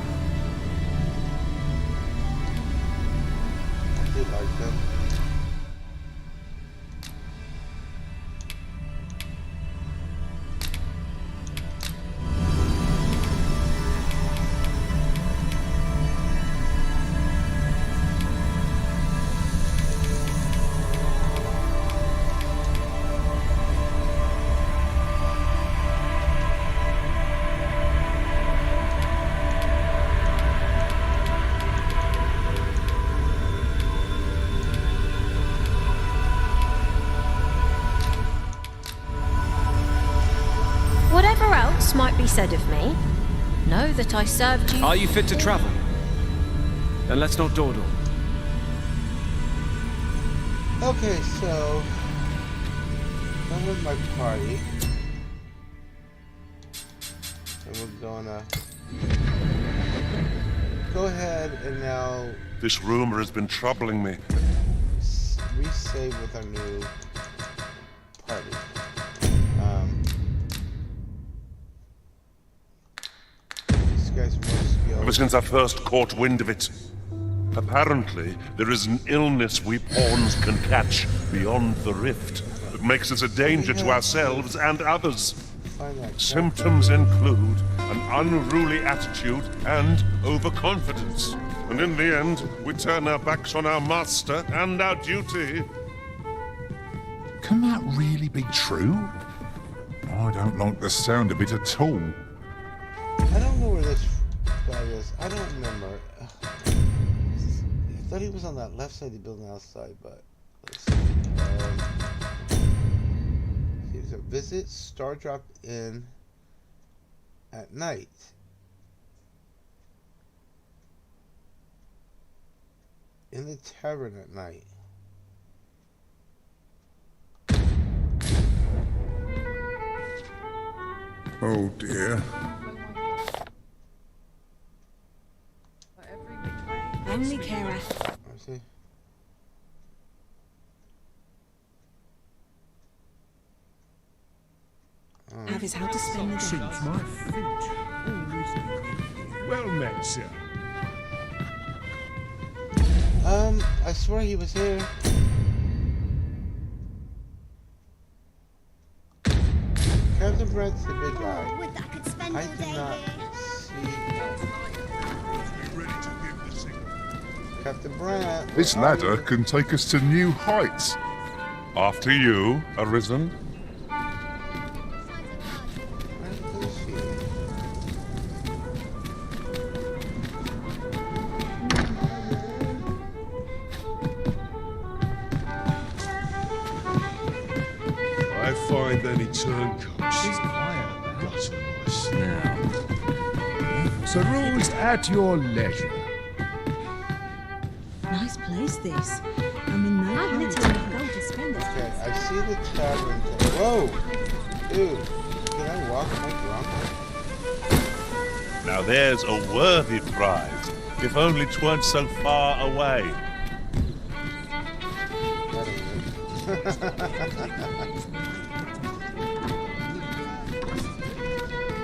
I did like them. Whatever else might be said of me, know that I served you. Are you fit to travel? Then let's not dawdle. Okay, so I'm with my party, and we're gonna go ahead and now This rumor has been troubling me. resave with our new party. This guy's more skilled. Ever since I first caught wind of it, apparently there is an illness we pawns can catch beyond the rift that makes us a danger to ourselves and others. Symptoms include an unruly attitude and overconfidence. And in the end, we turn our backs on our master and our duty. Can that really be true? I don't like the sound of it at all. I don't know where this guy is. I don't remember. I thought he was on that left side of the building outside, but let's see. Here's a visit. Star drop in at night. In the tavern at night. Oh dear. Only carer. I see. Have is how to spend the day. My feet always. Well met, sir. I swear he was here. Captain Brent's the big guy. I did not see Captain Brent. This ladder can take us to new heights. After you, Arisen. I find any turncoats. She's quiet. Got a nice now. So rules at your leisure. Nice place, this. I'm in no hurry to go to spend it. Okay, I see the tavern thing. Whoa! Dude, can I walk? Am I drunk? Now there's a worthy prize, if only 'tweren't so far away.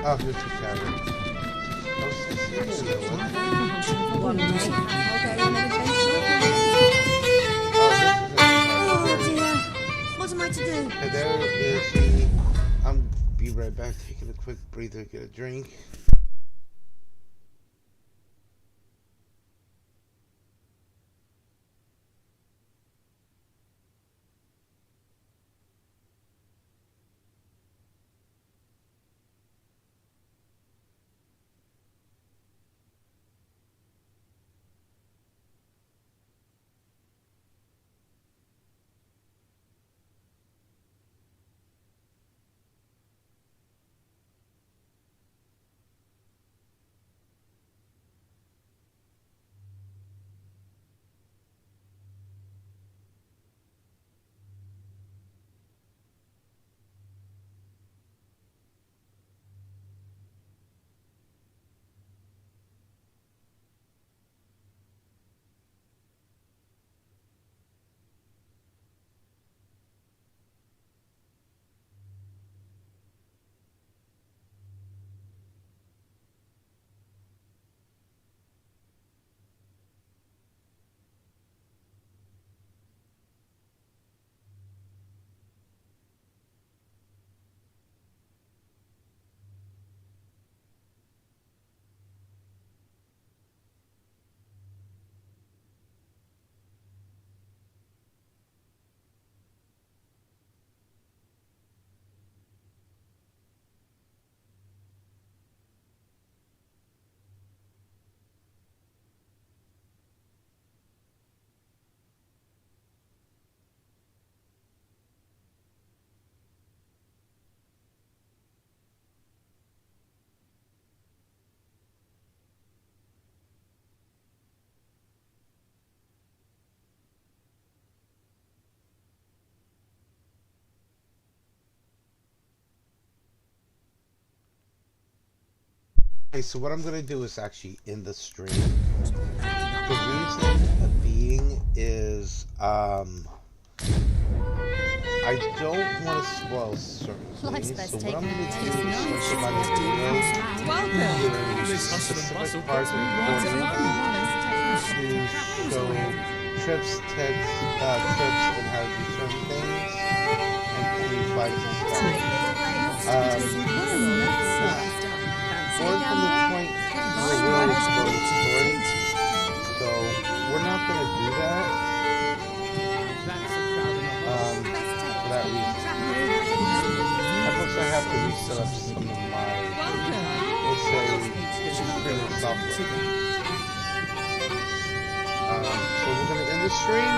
Oh, here's the tavern. Oh, it's here, Oh dear. What am I to do? And there is the... I'm be right back, taking a quick breather, get a drink. Okay, so what I'm gonna do is actually end the stream. The reason being is I don't want to spoil certain things. So what I'm gonna do is switch my video to specific parts of the recording to show trips, trips, and how to do certain things, and key fights and stuff. Going from the point where we're exploring the story, so we're not going to do that for that reason. Plus, I have to reset up some of my, let's say, printed software. So we're going to end the stream.